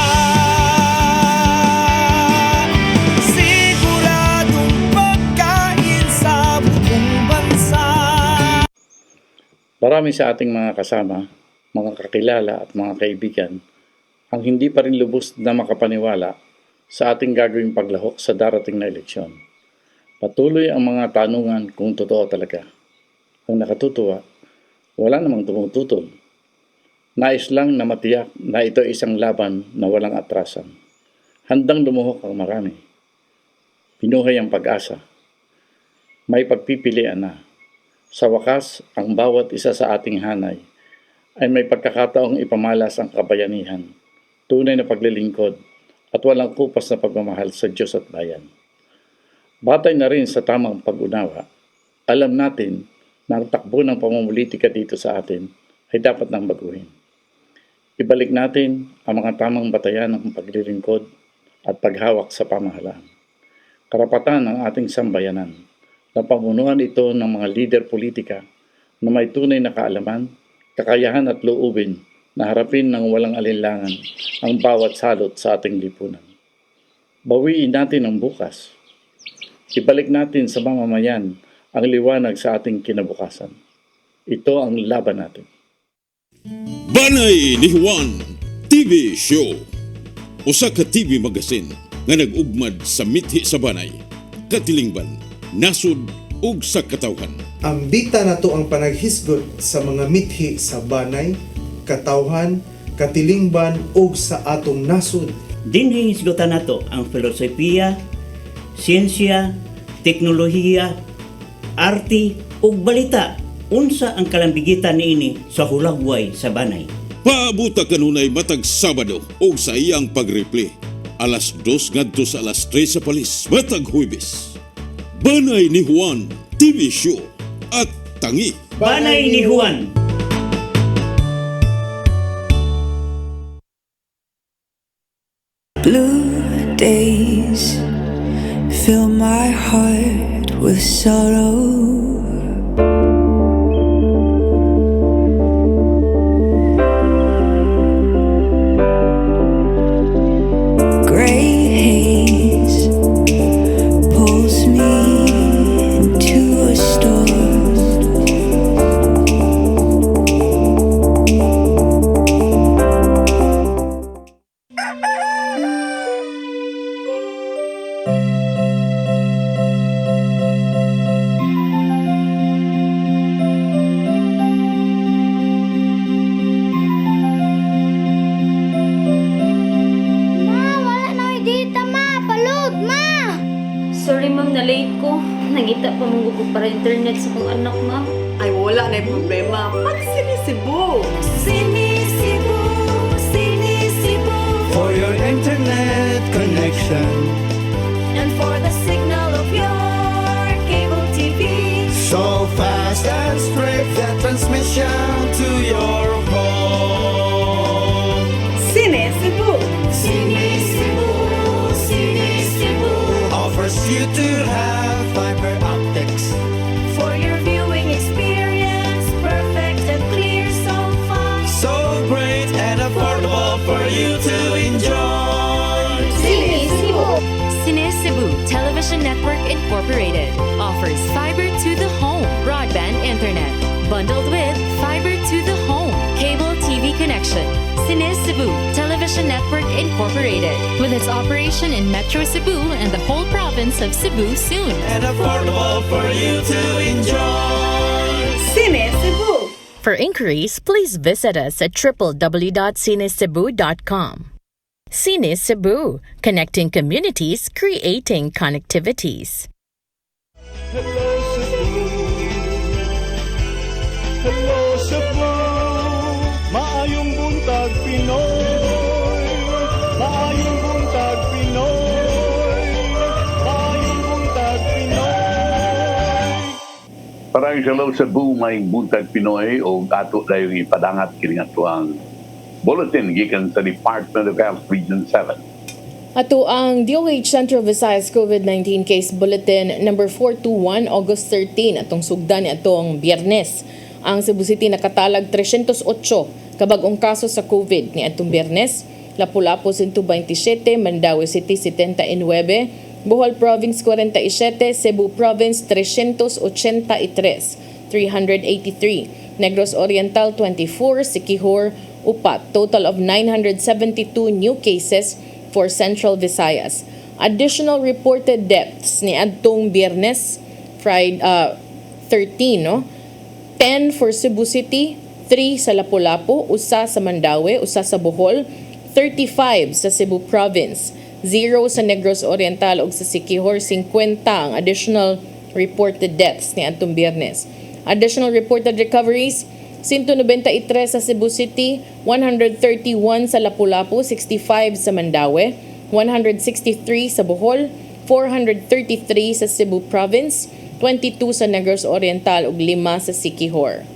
Siguradong pagkain sa buong bansa. Marami sa ating mga kasama, mga kakilala at mga kaibigan ang hindi pa rin lubos na makapaniwala sa ating gagawing paglahok sa darating na eleksyon. Patuloy ang mga tanungan kung totoo talaga. Ang nakatutuwa, wala namang tumututol. Nais lang na matiyak na ito ay isang laban na walang atrasan. Handang lumuhok ang marami. Pinuhay ang pag-asa. May pagpipilian na. Sa wakas, ang bawat isa sa ating hanay ay may pagkakataong ipamalas ang kabayanihan, tunay na paglilingkod at walang kupas na pagmamahal sa Diyos at bayan. Batay na rin sa tamang pag-unawa, alam natin na ang takbo ng pamumulitika dito sa atin ay dapat nang baguhin. Ibalik natin ang mga tamang batayan ng paglilingkod at paghawak sa pamahalaan. Karapatan ng ating sambayanan na pamunuan ito ng mga lider politika na may tunay na kaalaman, kakayahan at loobin na harapin ng walang alinlangan ang bawat salot sa ating lipunan. Bawiin natin ang bukas. Ibalik natin sa mamamayan ang liwanag sa ating kinabukasan. Ito ang laban natin. Banay ni Juan TV Show. Usa ka TV magazine nga nag-ugmad sa mithi sa banay, katilingban, nasud ug sa katawhan. Ang bita nato ang panaghisgot sa mga mithi sa banay, katawhan, katilingban ug sa atong nasud. Dinhi hisgotan nato ang filosofiya, siyensya, teknolohiya, arte ug balita. Unsa ang kalambigitan niini sa hulagway sa banay. Paabuta kanunay matag Sabado ug sa iyang pag-replay. Alas 2 ngadto sa alas 3 sa palis matag Huwebes. Banay ni Juan TV Show at tangi. Banay ni Juan. Blue days fill my heart with sorrow. Gray haze pulls me into a storm. Sorry ma'am, na late ko. Nangita pa mong ko para internet sa kong anak ma'am. Ay, wala na yung problema. Pag sinisibo. Sinisibo, sinisibo. For your internet connection. And for the signal of your cable TV. So fast and straight that transmission to your home. Sinisibo. Sinisibo, sinisibo. Offers you to have fiber optics. For your viewing experience, perfect and clear so fast. So great and affordable for you to enjoy. CEBU. CEBU Television Network Incorporated offers fiber to the home broadband internet bundled with fiber to the home cable TV connection. CEBU Television Network Incorporated with its operation in Metro Cebu and the whole province of Cebu soon. And affordable for you to enjoy. Sinisibo. For inquiries, please visit us at www.cinecebu.com. Cine Cebu, connecting communities, creating connectivities. Hello Cebu, maayong buntag Pinoy. Maayong buntag Pinoy. Maayong buntag Pinoy. Parang hello Cebu, maayong buntag Pinoy o ato dayon ipadangat kini atuang bulletin gikan sa Department of Health Region 7. Ato ang DOH Central Visayas COVID-19 Case Bulletin number 421 August 13 atong sugdan ni atong Biyernes. Ang Cebu City nakatalag 308 kabag-ong kaso sa COVID ni atong Biyernes. Lapu-Lapu 127, Mandaue City 79, Bohol Province 47, Cebu Province 383, Negros Oriental 24, Siquijor 4. Total of 972 new cases for Central Visayas. Additional reported deaths ni adtong Biyernes, Friday 13, no? 10 for Cebu City, 3 sa Lapu-Lapu, usa sa Mandaue, usa sa Bohol, 35 sa Cebu Province, 0 sa Negros Oriental ug sa Siquijor, 50 ang additional reported deaths ni atong Biyernes. Additional reported recoveries, 193 sa Cebu City, 131 sa Lapu-Lapu, 65 sa Mandaue, 163 sa Bohol, 433 sa Cebu Province, 22 sa Negros Oriental ug 5 sa Siquijor.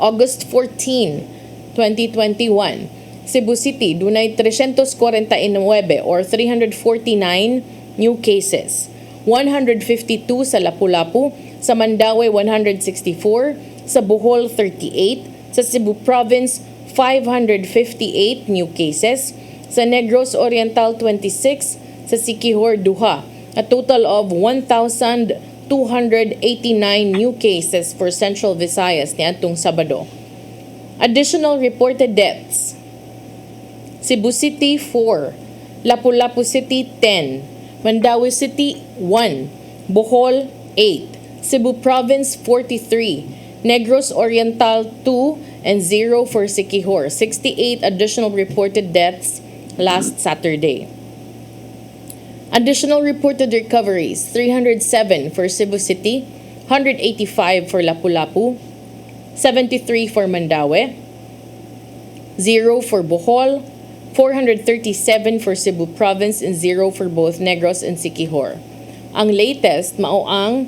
August 14, 2021, Cebu City dunay 349 or 349 new cases. 152 sa Lapu-Lapu, sa Mandaue 164, sa Bohol 38, sa Cebu Province 558 new cases, sa Negros Oriental 26, sa Siquijor 2, a total of 1,289 new cases for Central Visayas ni atong Sabado. Additional reported deaths: Cebu City 4, Lapu-Lapu City 10, Mandaue City 1, Bohol 8, Cebu Province 43, Negros Oriental 2 and 0 for Siquijor. 68 additional reported deaths last Saturday. Additional reported recoveries: 307 for Cebu City, 185 for Lapu-Lapu, 73 for Mandaue, 0 for Bohol, 437 for Cebu Province and 0 for both Negros and Siquijor. Ang latest mao ang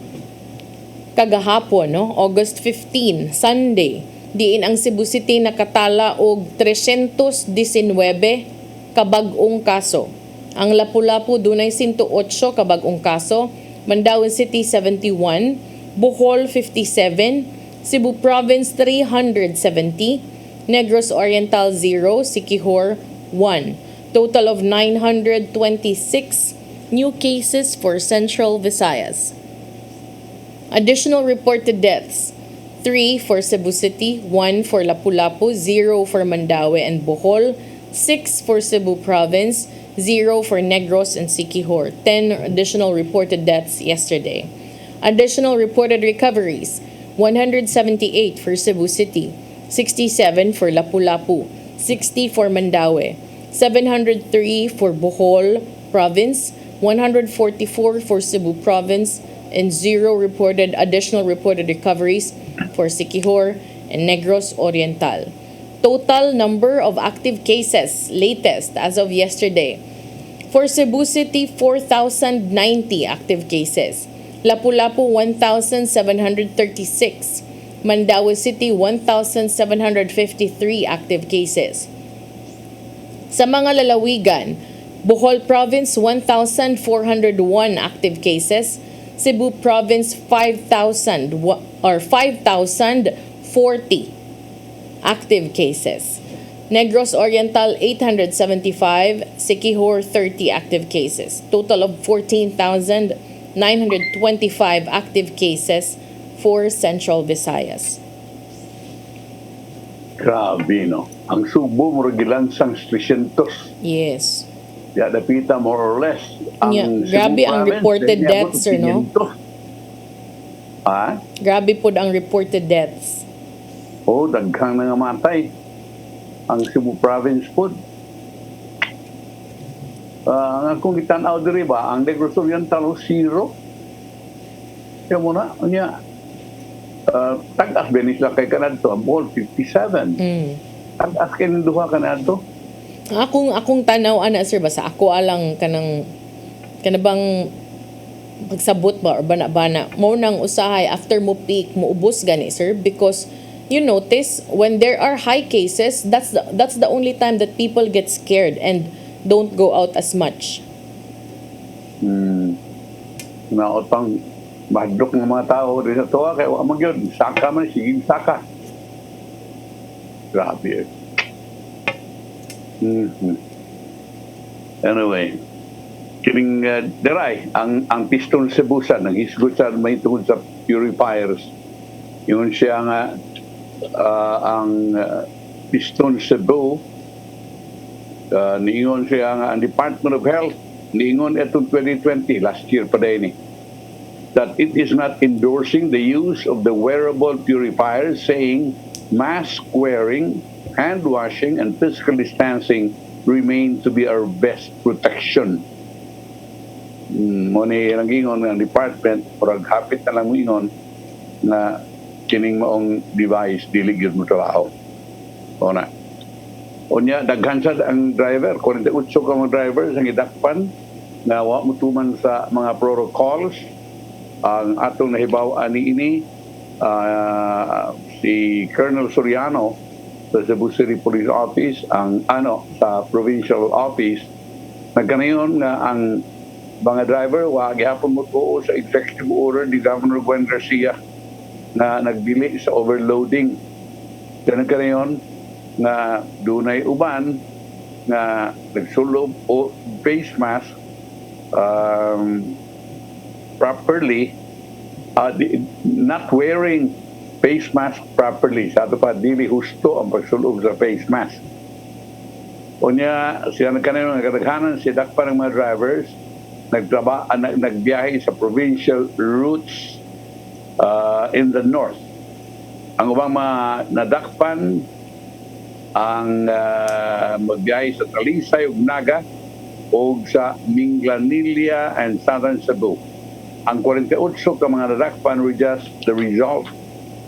kagahapon, no? August 15, Sunday, diin ang Cebu City nakatala og 319 kabag-ong kaso. Ang Lapu-Lapu dunay 108 kabag-ong kaso, Mandaue City 71, Bohol 57, Cebu Province 370, Negros Oriental 0, Siquijor 1. Total of 926 new cases for Central Visayas. Additional reported deaths: 3 for Cebu City, 1 for Lapu-Lapu, 0 for Mandaue and Bohol, 6 for Cebu Province, 0 for Negros and Siquijor. 10 additional reported deaths yesterday. Additional reported recoveries: 178 for Cebu City, 67 for Lapu-Lapu, 60 for Mandaue, 703 for Bohol Province, 144 for Cebu Province, and 0 additional reported recoveries for Siquijor and Negros Oriental. Total number of active cases, latest as of yesterday. For Cebu City, 4,090 active cases. Lapu-Lapu, 1,736. Mandaue City, 1,753 active cases. Sa mga lalawigan, Bohol Province, 1,401 active cases. Cebu Province, 5,040 active cases. Negros Oriental, 875. Siquijor, 30 active cases. Total of 14,925 active cases for Central Visayas. Grabe, no? Ang Subo, muragilan sang 300. Yes. Ya, dapita more or less. Ang Yeah, Cebu grabe ang Province, reported niya, deaths, sir, no? 500. Ha? Grabe po ang reported deaths. Oh, daghang nga matay. Ang Cebu Province po. Ang akong itanaw diri ba, ang Negros Oriental 0. Kaya mo na, niya, tag-as benisla kay kanadto, ang Bohol 57. Tag-as kay ninduha kanadto. Akong tanaw ana sir basta ako alang kanang kanabang pagsabot ba or bana-bana mo nang usahay after mo peak mo ubos gani sir, because you notice when there are high cases, that's the only time that people get scared and don't go out as much. Naot pang Mahadlok ng mga tao rin sa tuwa, kaya wala mag yun. Saka man, siging saka. Grabe. Anyway, kining deray, ang piston Cebusan, ang hisgot sa may tungod sa purifiers, yun siya nga, ang piston Cebu, niingon siya nga, ang Department of Health, niingon itong 2020, last year pa din that it is not endorsing the use of the wearable purifiers, saying mask wearing, hand washing, and physical distancing remain to be our best protection. Mo ni ang ingon ng department, purag hapit na lang mo ingon na kining maong device dili gyud mo trabaho. O na. Unya daghan sad ang driver, 48 ka mga drivers ang idakpan na wa mo tuman sa mga protocols. Ang atong nahibaw ani ini si Colonel Soriano sa Cebu City Police Office, ang sa provincial office, nagkanayon nga ang mga driver wa gihapon mo tuo sa executive order ni Governor Gwen Garcia na nagdili sa overloading. Kaya nagkanayon nga dunay uban nga nagsulob o face mask properly, not wearing face mask properly. Sa ato pa, dili husto ang pagsulog sa face mask. Unya, siya nagkanayon ng kadaghanan, si dakpa ng mga drivers, nagbiyahe sa provincial routes in the north. Ang ubang mga nadakpan, ang magbiyahe sa Talisay ug Naga o sa Minglanilla and Southern Cebu. Ang 48 ka mga nadakpan were just the result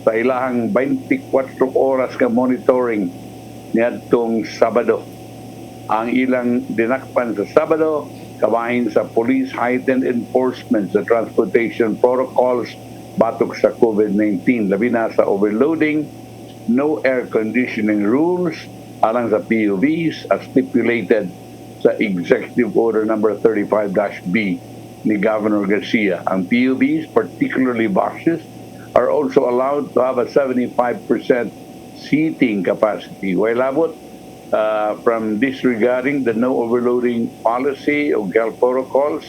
sa ilahang 24 oras ka monitoring niadtong Sabado. Ang ilang dinakpan sa Sabado kabahin sa police heightened enforcement sa transportation protocols batok sa COVID-19, labi na sa overloading, no air conditioning rules alang sa PUVs as stipulated sa Executive Order number 35-B ni Governor Garcia. Ang PUVs, particularly buses, are also allowed to have a 75% seating capacity. While abot from disregarding the no overloading policy of health protocols,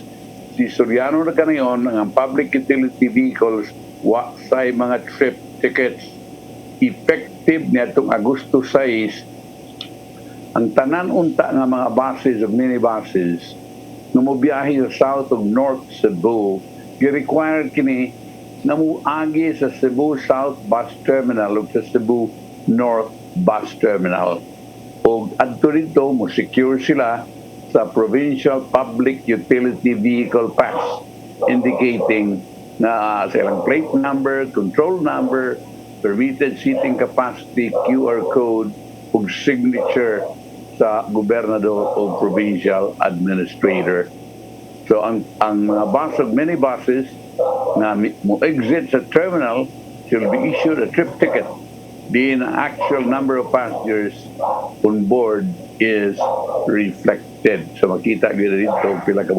si Soriano na kanayon ang public utility vehicles wa say mga trip tickets effective nitong Agosto 6. Ang tanan unta nga mga buses of minibuses na mobiyahe sa South ug North Cebu, gi-require kini na muagi sa Cebu South Bus Terminal ug sa Cebu North Bus Terminal. O adto dito mo secure sila sa Provincial Public Utility Vehicle Pass, indicating na silang plate number, control number, permitted seating capacity, QR code ug signature sa gobernador o provincial administrator. So ang mga bus of many buses na mo exit sa terminal should be issued a trip ticket. The actual number of passengers on board is reflected. So makita gyud dito pila ka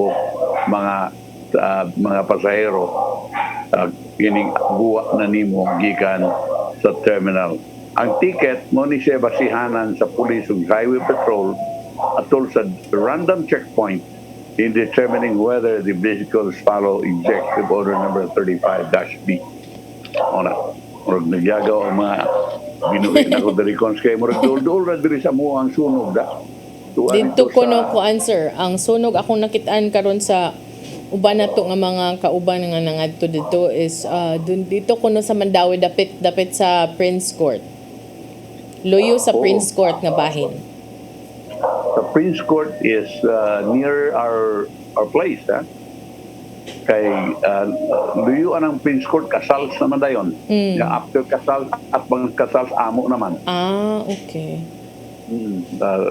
mga pasahero kining buwa na nimo gikan sa terminal. Ang ticket mo ni siya basihanan sa Police ug Highway Patrol atol sa random checkpoint in determining whether the vehicles follow Executive Order number 35-B. Ona, murag nagyagaw ang mga binuhin na ko dari kons kay murag dol-dol ra diri sa mo ang sunog da. Dito ko no ko answer. Ang sunog akong nakitaan karon sa uban nato nga mga kauban nga nangadto dito is dito kuno sa Mandawi dapit sa Prince Court. Loyo sa Prince Court nga bahin. The Prince Court is near our place, ha? Kay luyo anang Prince Court kasal sa Madayon. After kasal at mga kasal sa amo naman. Okay.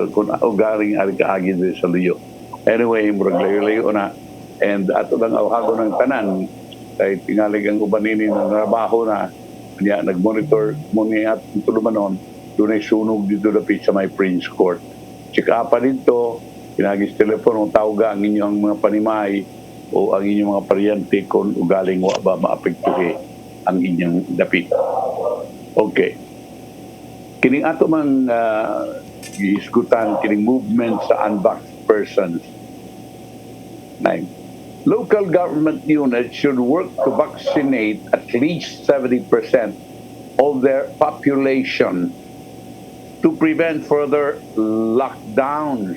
Kung ugaring ari kaagi dito sa luyo. Anyway, murag layo-layo na. And ato lang awhago ng tanan kay tingalig ang uban nini ng trabaho na niya nagmonitor mo niya at tulumanon doon ay sunog dito dapit sa may Prince Court. Chika pa dito, pinagis telepono, tawaga ang inyong mga panimay o ang inyong mga paryente kung ugaling wa ba maapektuhi ang inyong dapit. Okay. Kining ato man gihisgutan kining movement sa unvaxxed persons. Nine. Local government units should work to vaccinate at least 70% of their population to prevent further lockdowns,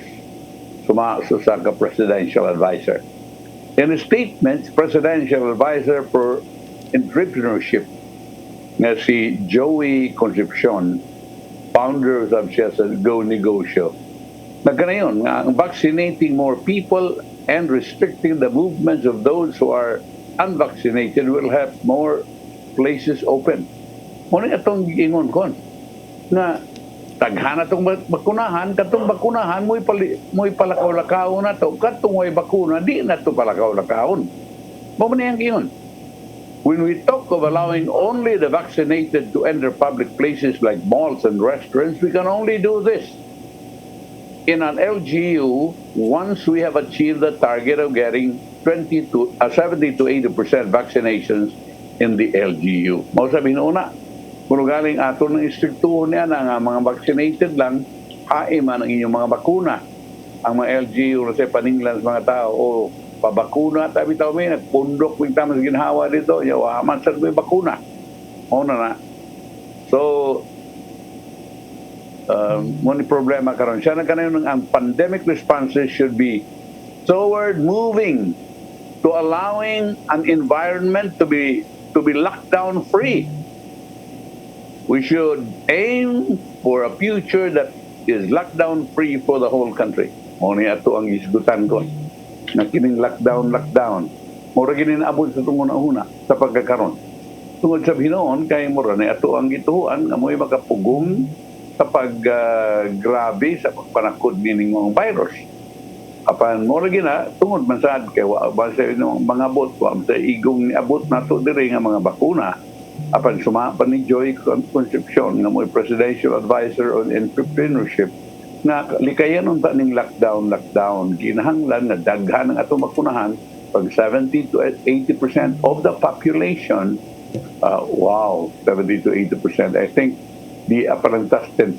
sumaso sa presidential advisor. In a statement, presidential advisor for entrepreneurship na si Joey Concepcion, founder of siya sa Go Negosyo, nagkanayon nga ang vaccinating more people and restricting the movements of those who are unvaccinated will have more places open. Muna itong giingon kon na taghan atong bakunahan, katong bakunahan mo'y palakaw-lakaw na to, katong mo'y bakuna, di na to palakaw-lakawon. Mo man yang giingon. When we talk of allowing only the vaccinated to enter public places like malls and restaurants, we can only do this in an LGU once we have achieved the target of getting 70 to 80% vaccinations in the LGU. Mao sabihin una, kung galing ato ng istriktuhon niya na nga mga vaccinated lang, man ang inyong mga bakuna. Ang mga LGU na sa paninglan sa mga tao, o pabakuna, tabi tao may nagpundok, may tama sa ginhawa dito, yawaman sa may bakuna. O na. So, muna problema karon siya na kanayon ang pandemic responses should be toward moving to allowing an environment to be lockdown free. We should aim for a future that is lockdown free for the whole country. Muna ato ang isgutan ko na kining lockdown mura ginin abot sa tungod una sa pagkakaron tungod sa hinoon kay mura na ato ang gituan nga mo'y makapugong kapag grabe sa pagpanakod nining mga virus. Apan mura gina tungod man sad kay wa ba sa mga abot wa sa igong ni abot nato diri nga mga bakuna. Apan sumapan ni Joy Concepcion nga mo'y presidential advisor on entrepreneurship nga likayan unta ning lockdown kinahanglan na daghan ang atong bakunahan pag 70 to 80% of the population. 70 to 80%. I think di aparantas 10%.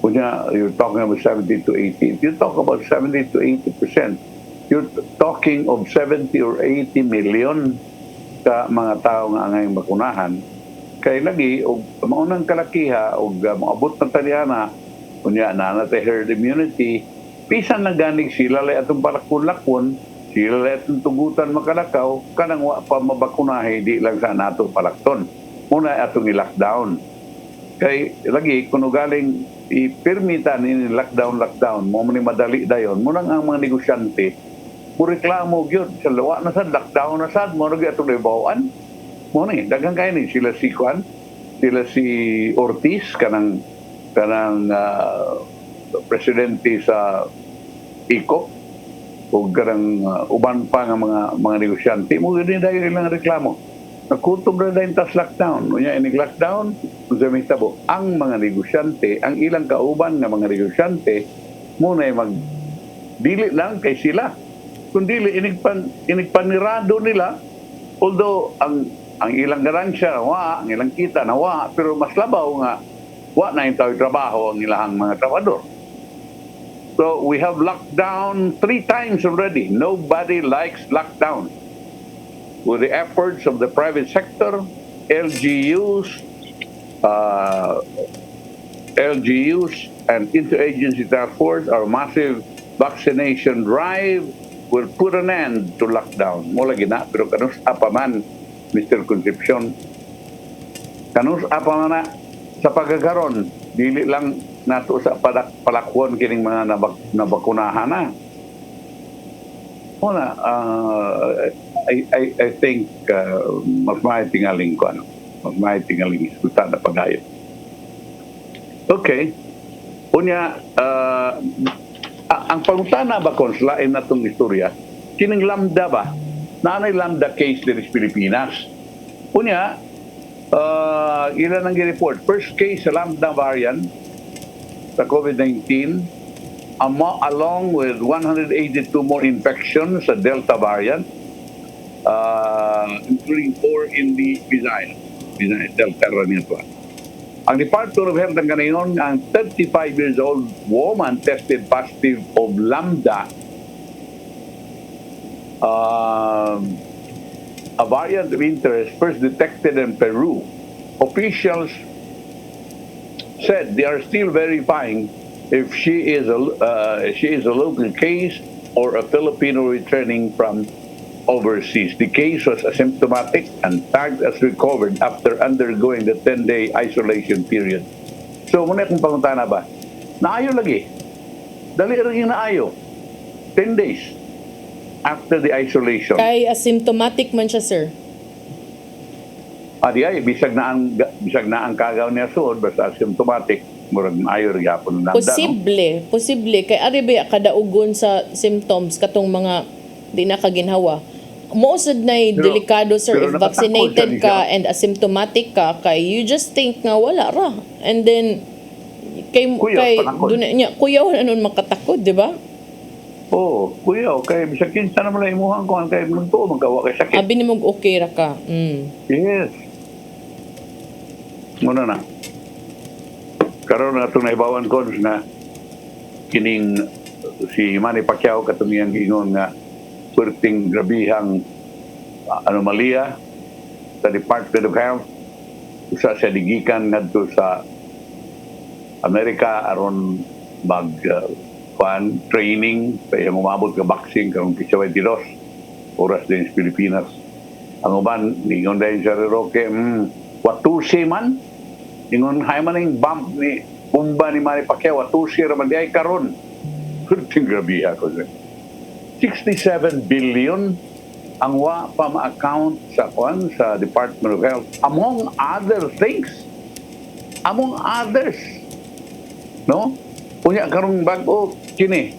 Kunya you're talking about 70 to 80. If you talk about 70 to 80%, you're talking of 70 or 80 million ka mga tao nga angay bakunahan. Kay lagi og maunang kalakiha og maabot ng tanyana kunya na herd immunity, pisan na ganig sila lay atong palakon-lakon, sila lay atong tugutan makalakaw, kanang wa pa mabakunahe, di lang sa nato palakton. Muna atong i-lockdown. Kay lagi, kung galing ipirmitan ini lockdown, mo ni madali dayon, muna ang mga negosyante, mo reklamo gyud sa lawa na sad, lockdown na sad, mo rin atong naibawan. Muna daghang kayo ni sila si Juan, sila si Ortiz, kanang presidente sa ICOP o kanang uban pa nga mga negosyante mo gani dahil ilang reklamo nakutob na dahil tas lockdown unya inig lockdown kung sa may tabo ang mga negosyante ang ilang kauban nga mga negosyante muna mag dili lang kay sila kung dili inig panirado nila although ang ilang ganansya nawa ang ilang kita nawa pero mas labaw nga wa na yung trabaho ang ilahang mga trabador. So we have lockdown 3 times already. Nobody likes lockdown. With the efforts of the private sector, LGUs and interagency task force, our massive vaccination drive will put an end to lockdown. Mo lagi na, pero kanus apa man, Mr. Concepcion, kanus apa man na, sa pagkakaroon, dili lang nato sa palakwon kining mga nabakunahan na. Una, I think mas maitingaling ko mas maitingaling iskutan na pagayon. Okay. Unya, ang pangutana ba kung lain na itong istorya, kining lambda ba? Nanay lambda case din sa Pilipinas. Unya, ilan ang report? First case sa lambda variant sa COVID-19 along with 182 more infections sa Delta variant, including 4 in the Visayas. Delta variant. Ang Department of Health ng ganayon, ang 35 years old woman tested positive of Lambda, a variant of interest first detected in Peru. Officials said they are still verifying if she is a local case or a Filipino returning from overseas. The case was asymptomatic and tagged as recovered after undergoing the 10-day isolation period. So, muna kung pangutana ba? Naayo lagi. Dali rin yung naayo. 10 days after the isolation. Kay asymptomatic man siya, sir. Di ay, bisag na ang kagaw niya suod, basta asymptomatic, murag naayo rin yapon ng Posible. Kay aribe kadaugon sa symptoms katong mga di na kaginhawa. Most na delikado, sir, if vaccinated ka and asymptomatic ka, kay you just think nga wala ra. And then, kuyaw na nun makatakod, di ba? Oo, kuyaw. Kay bisag kinsa naman lang imuhang ko, kay munto, magkawa kay sakit. Abi ni mong okay ra ka. Yes. Muna na. Karon na itong naibawan ko na kining si Manny Pacquiao katong iyang giingon nga perting grabihang anomalya sa Department of Health. Usa siya digikan ngadto sa Amerika aron mag training kaya umabot ka boxing karong Pichay-22 oras din sa Pilipinas. Ang uban ningon dahil sa Roque watusi man ingon hay man yung bump ni bomba ni Manny Pacquiao watusi raman di ay karon perting grabiha ko 67 billion ang wa pa ma-account sa Department of Health among other things, among others, no? Unya karong bag-o kini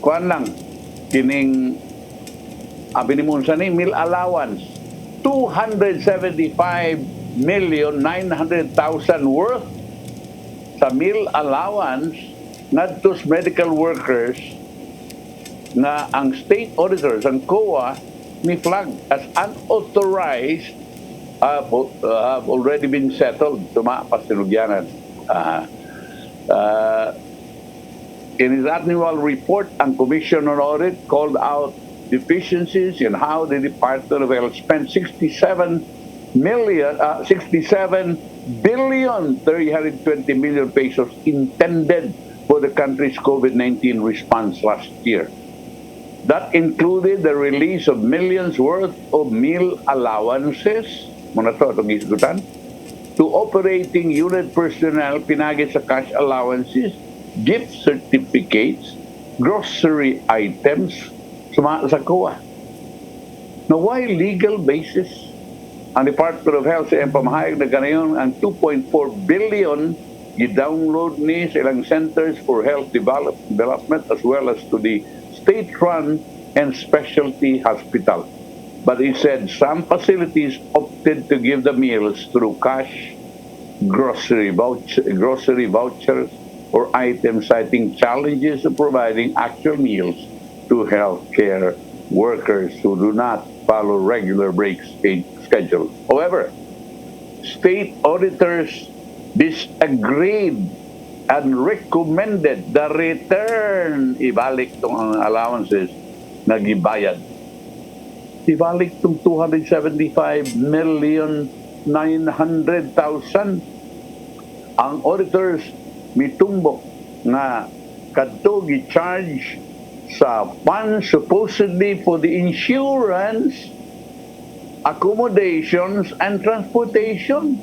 lang kining abinimunsa ni meal allowance 275,900,000 worth sa meal allowance ngadto sa medical workers nga ang state auditors, ang COA, ni flag as unauthorized have already been settled. Tumapas tinugyanan. In his annual report, ang Commission on Audit called out deficiencies in how the Department of Health spent 67 billion 320 million pesos intended for the country's COVID-19 response last year. That included the release of millions worth of meal allowances, muna to, itong isgutan, to operating unit personnel, pinagit sa cash allowances, gift certificates, grocery items, sa COA. Now, why legal basis? Ang Department of Health sa pamahayag na ganayon ang 2.4 billion i-download ni sa ilang centers for health development as well as to the state-run and specialty hospital. But he said some facilities opted to give the meals through cash, grocery vouchers, or items, citing challenges of providing actual meals to healthcare workers who do not follow regular break schedules. However, state auditors disagreed and recommended the return, ibalik tong allowances na gibayad. Ibalik tong 275,900,000. Ang auditors mitumbok nga kadto gi-charge sa funds supposedly for the insurance, accommodations, and transportation.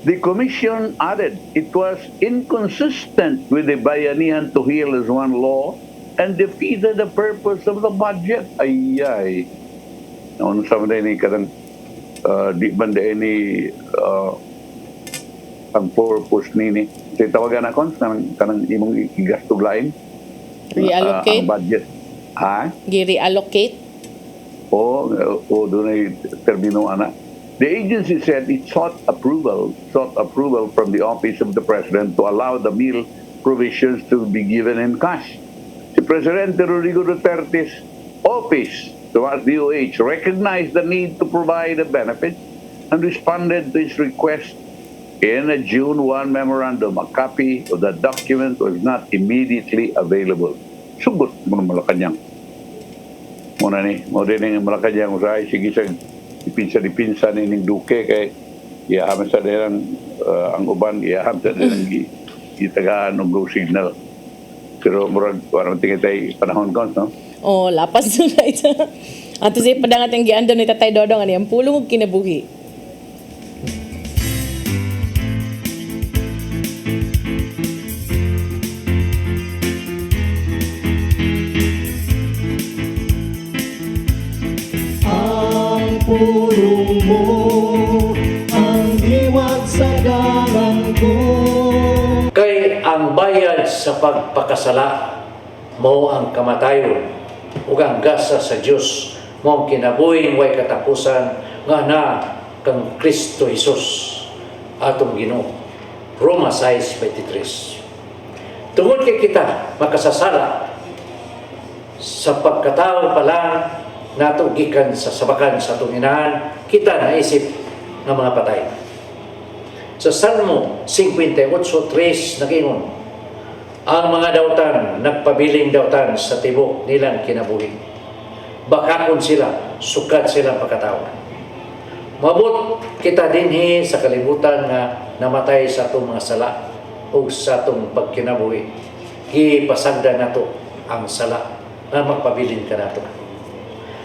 The Commission added it was inconsistent with the Bayanihan to Heal as One law and defeated the purpose of the budget. Ay. Noon sa mga ni karang di banda ni ang purpose nini. Kaya tawagan ako kanang imong igastog lain. Reallocate? Ang budget. Ha? Gi-reallocate? O doon ay termino ana. The agency said it sought approval from the Office of the President to allow the meal provisions to be given in cash. Si Presidente Rodrigo Duterte's office, the DOH, recognized the need to provide the benefits and responded to his request in a June 1 memorandum. A copy of the document was not immediately available. Sugot mo ng Malacanang. Muna ni, mo din ng Malacanang usahay, sige sa dipinsa ni Duque kay iyahaman sa nilang ang uban, iyahaman sa nilang itagaan ng go signal. Pero murag, parang tingin tayo panahon ko, no? Oh, lapas na ito. Ato siya padangat ang giandam ni Tatay Dodong, ano yung pulong og kinabuhi. Ang pulong mo, ang diwat sa galang ko. Kay ang bayad sa pagpakasala mo ang kamatayon ug ang gasa sa Dios mo ang kinabuhing way katapusan nga na kang Kristo Jesus atong Ginoo. Roma 6:23. Tungod kay kita makasasala sa pagkatao pa lang nato gikan sa sabakan sa atong inahan, kita naisip ng mga patay. Sa Salmo 58:3 nagingon, ang mga dautan nagpabiling dautan sa tibok nilang kinabuhi. Bakakon sila, sukat silang pagkatao. Mabot kita dinhi sa kalibutan nga namatay sa atong mga sala o sa atong pagkinabuhi. Gipasagda nato ang sala na magpabiling ka nato.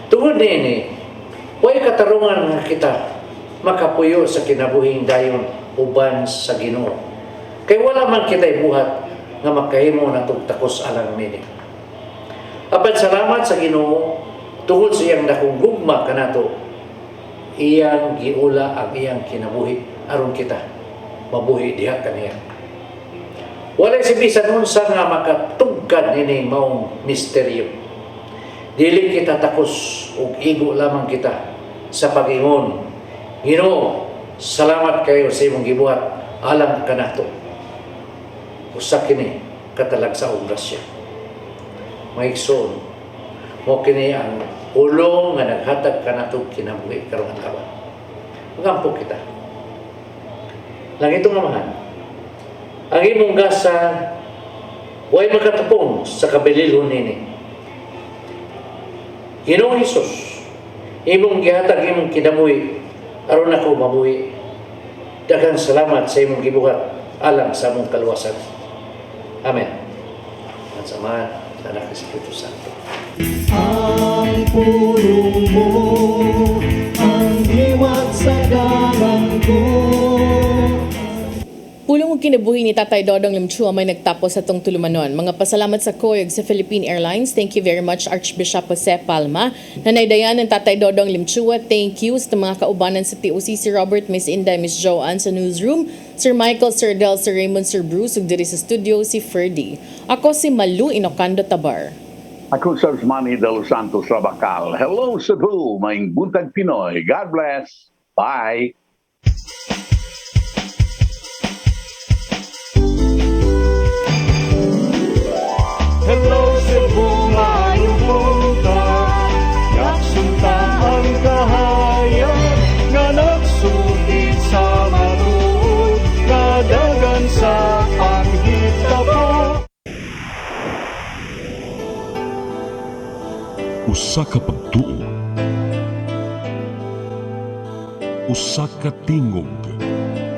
Tungod nini, way katarungan nga kita makapuyo sa kinabuhing dayon uban sa Ginoo. Kay wala man kita'y buhat nga makahimo natong takos alang nini. Apan salamat sa Ginoo tungod sa iyang dakong gugma kanato, iyang giula ang iyang kinabuhi aron kita mabuhi diha kaniya. Walay si bisan unsa nga makatugkad nini maong misteryo. Dili kita takos ug igo lamang kita sa pag-ingon, Ginoo, salamat kayo sa imong gibuhat alang kanato. Usa kini katalagsaong grasya. Maigsoon, mo kini ang ulong nga naghatag kanato kinabuhi karong adlaw. Magampo kita. Lang itong namahan, ang imong gasa way makatapong sa kabililhon nini. Ginoong Hesus, imong gihatag imong kinabuhi aron ako mabuhi. Daghang salamat sa imong gibuhat alang sa among kaluwasan. Amen. At samahan sa Anak ng Espiritu Santo. Ang pulong mo, ang diwat sa galang ko. Pulong og kinabuhi ni Tatay Dodong Limchua may nagtapos sa tong tulumanon. Mga pasalamat sa COIG sa Philippine Airlines. Thank you very much Archbishop Jose Palma. Nanaydayan ng Tatay Dodong Limchua. Thank you sa mga kaubanan sa TOC, si Robert, Miss Inday, Miss Joanne sa newsroom, Sir Michael, Sir Del, Sir Raymond, Sir Bruce, ug diri sa studio si Ferdy. Ako si Malu Inocando Tabar. Ako Sir Manny de los Santos Rabacal. Hello Cebu, Maayong Buntag Pinoy. God bless. Bye. Hello Cebu, maayong buntag. Nagsunta ang kahayan nga nagsulid sa maluod, kadagan sa panghita po. Usa ka pagtuo, usa ka tingog,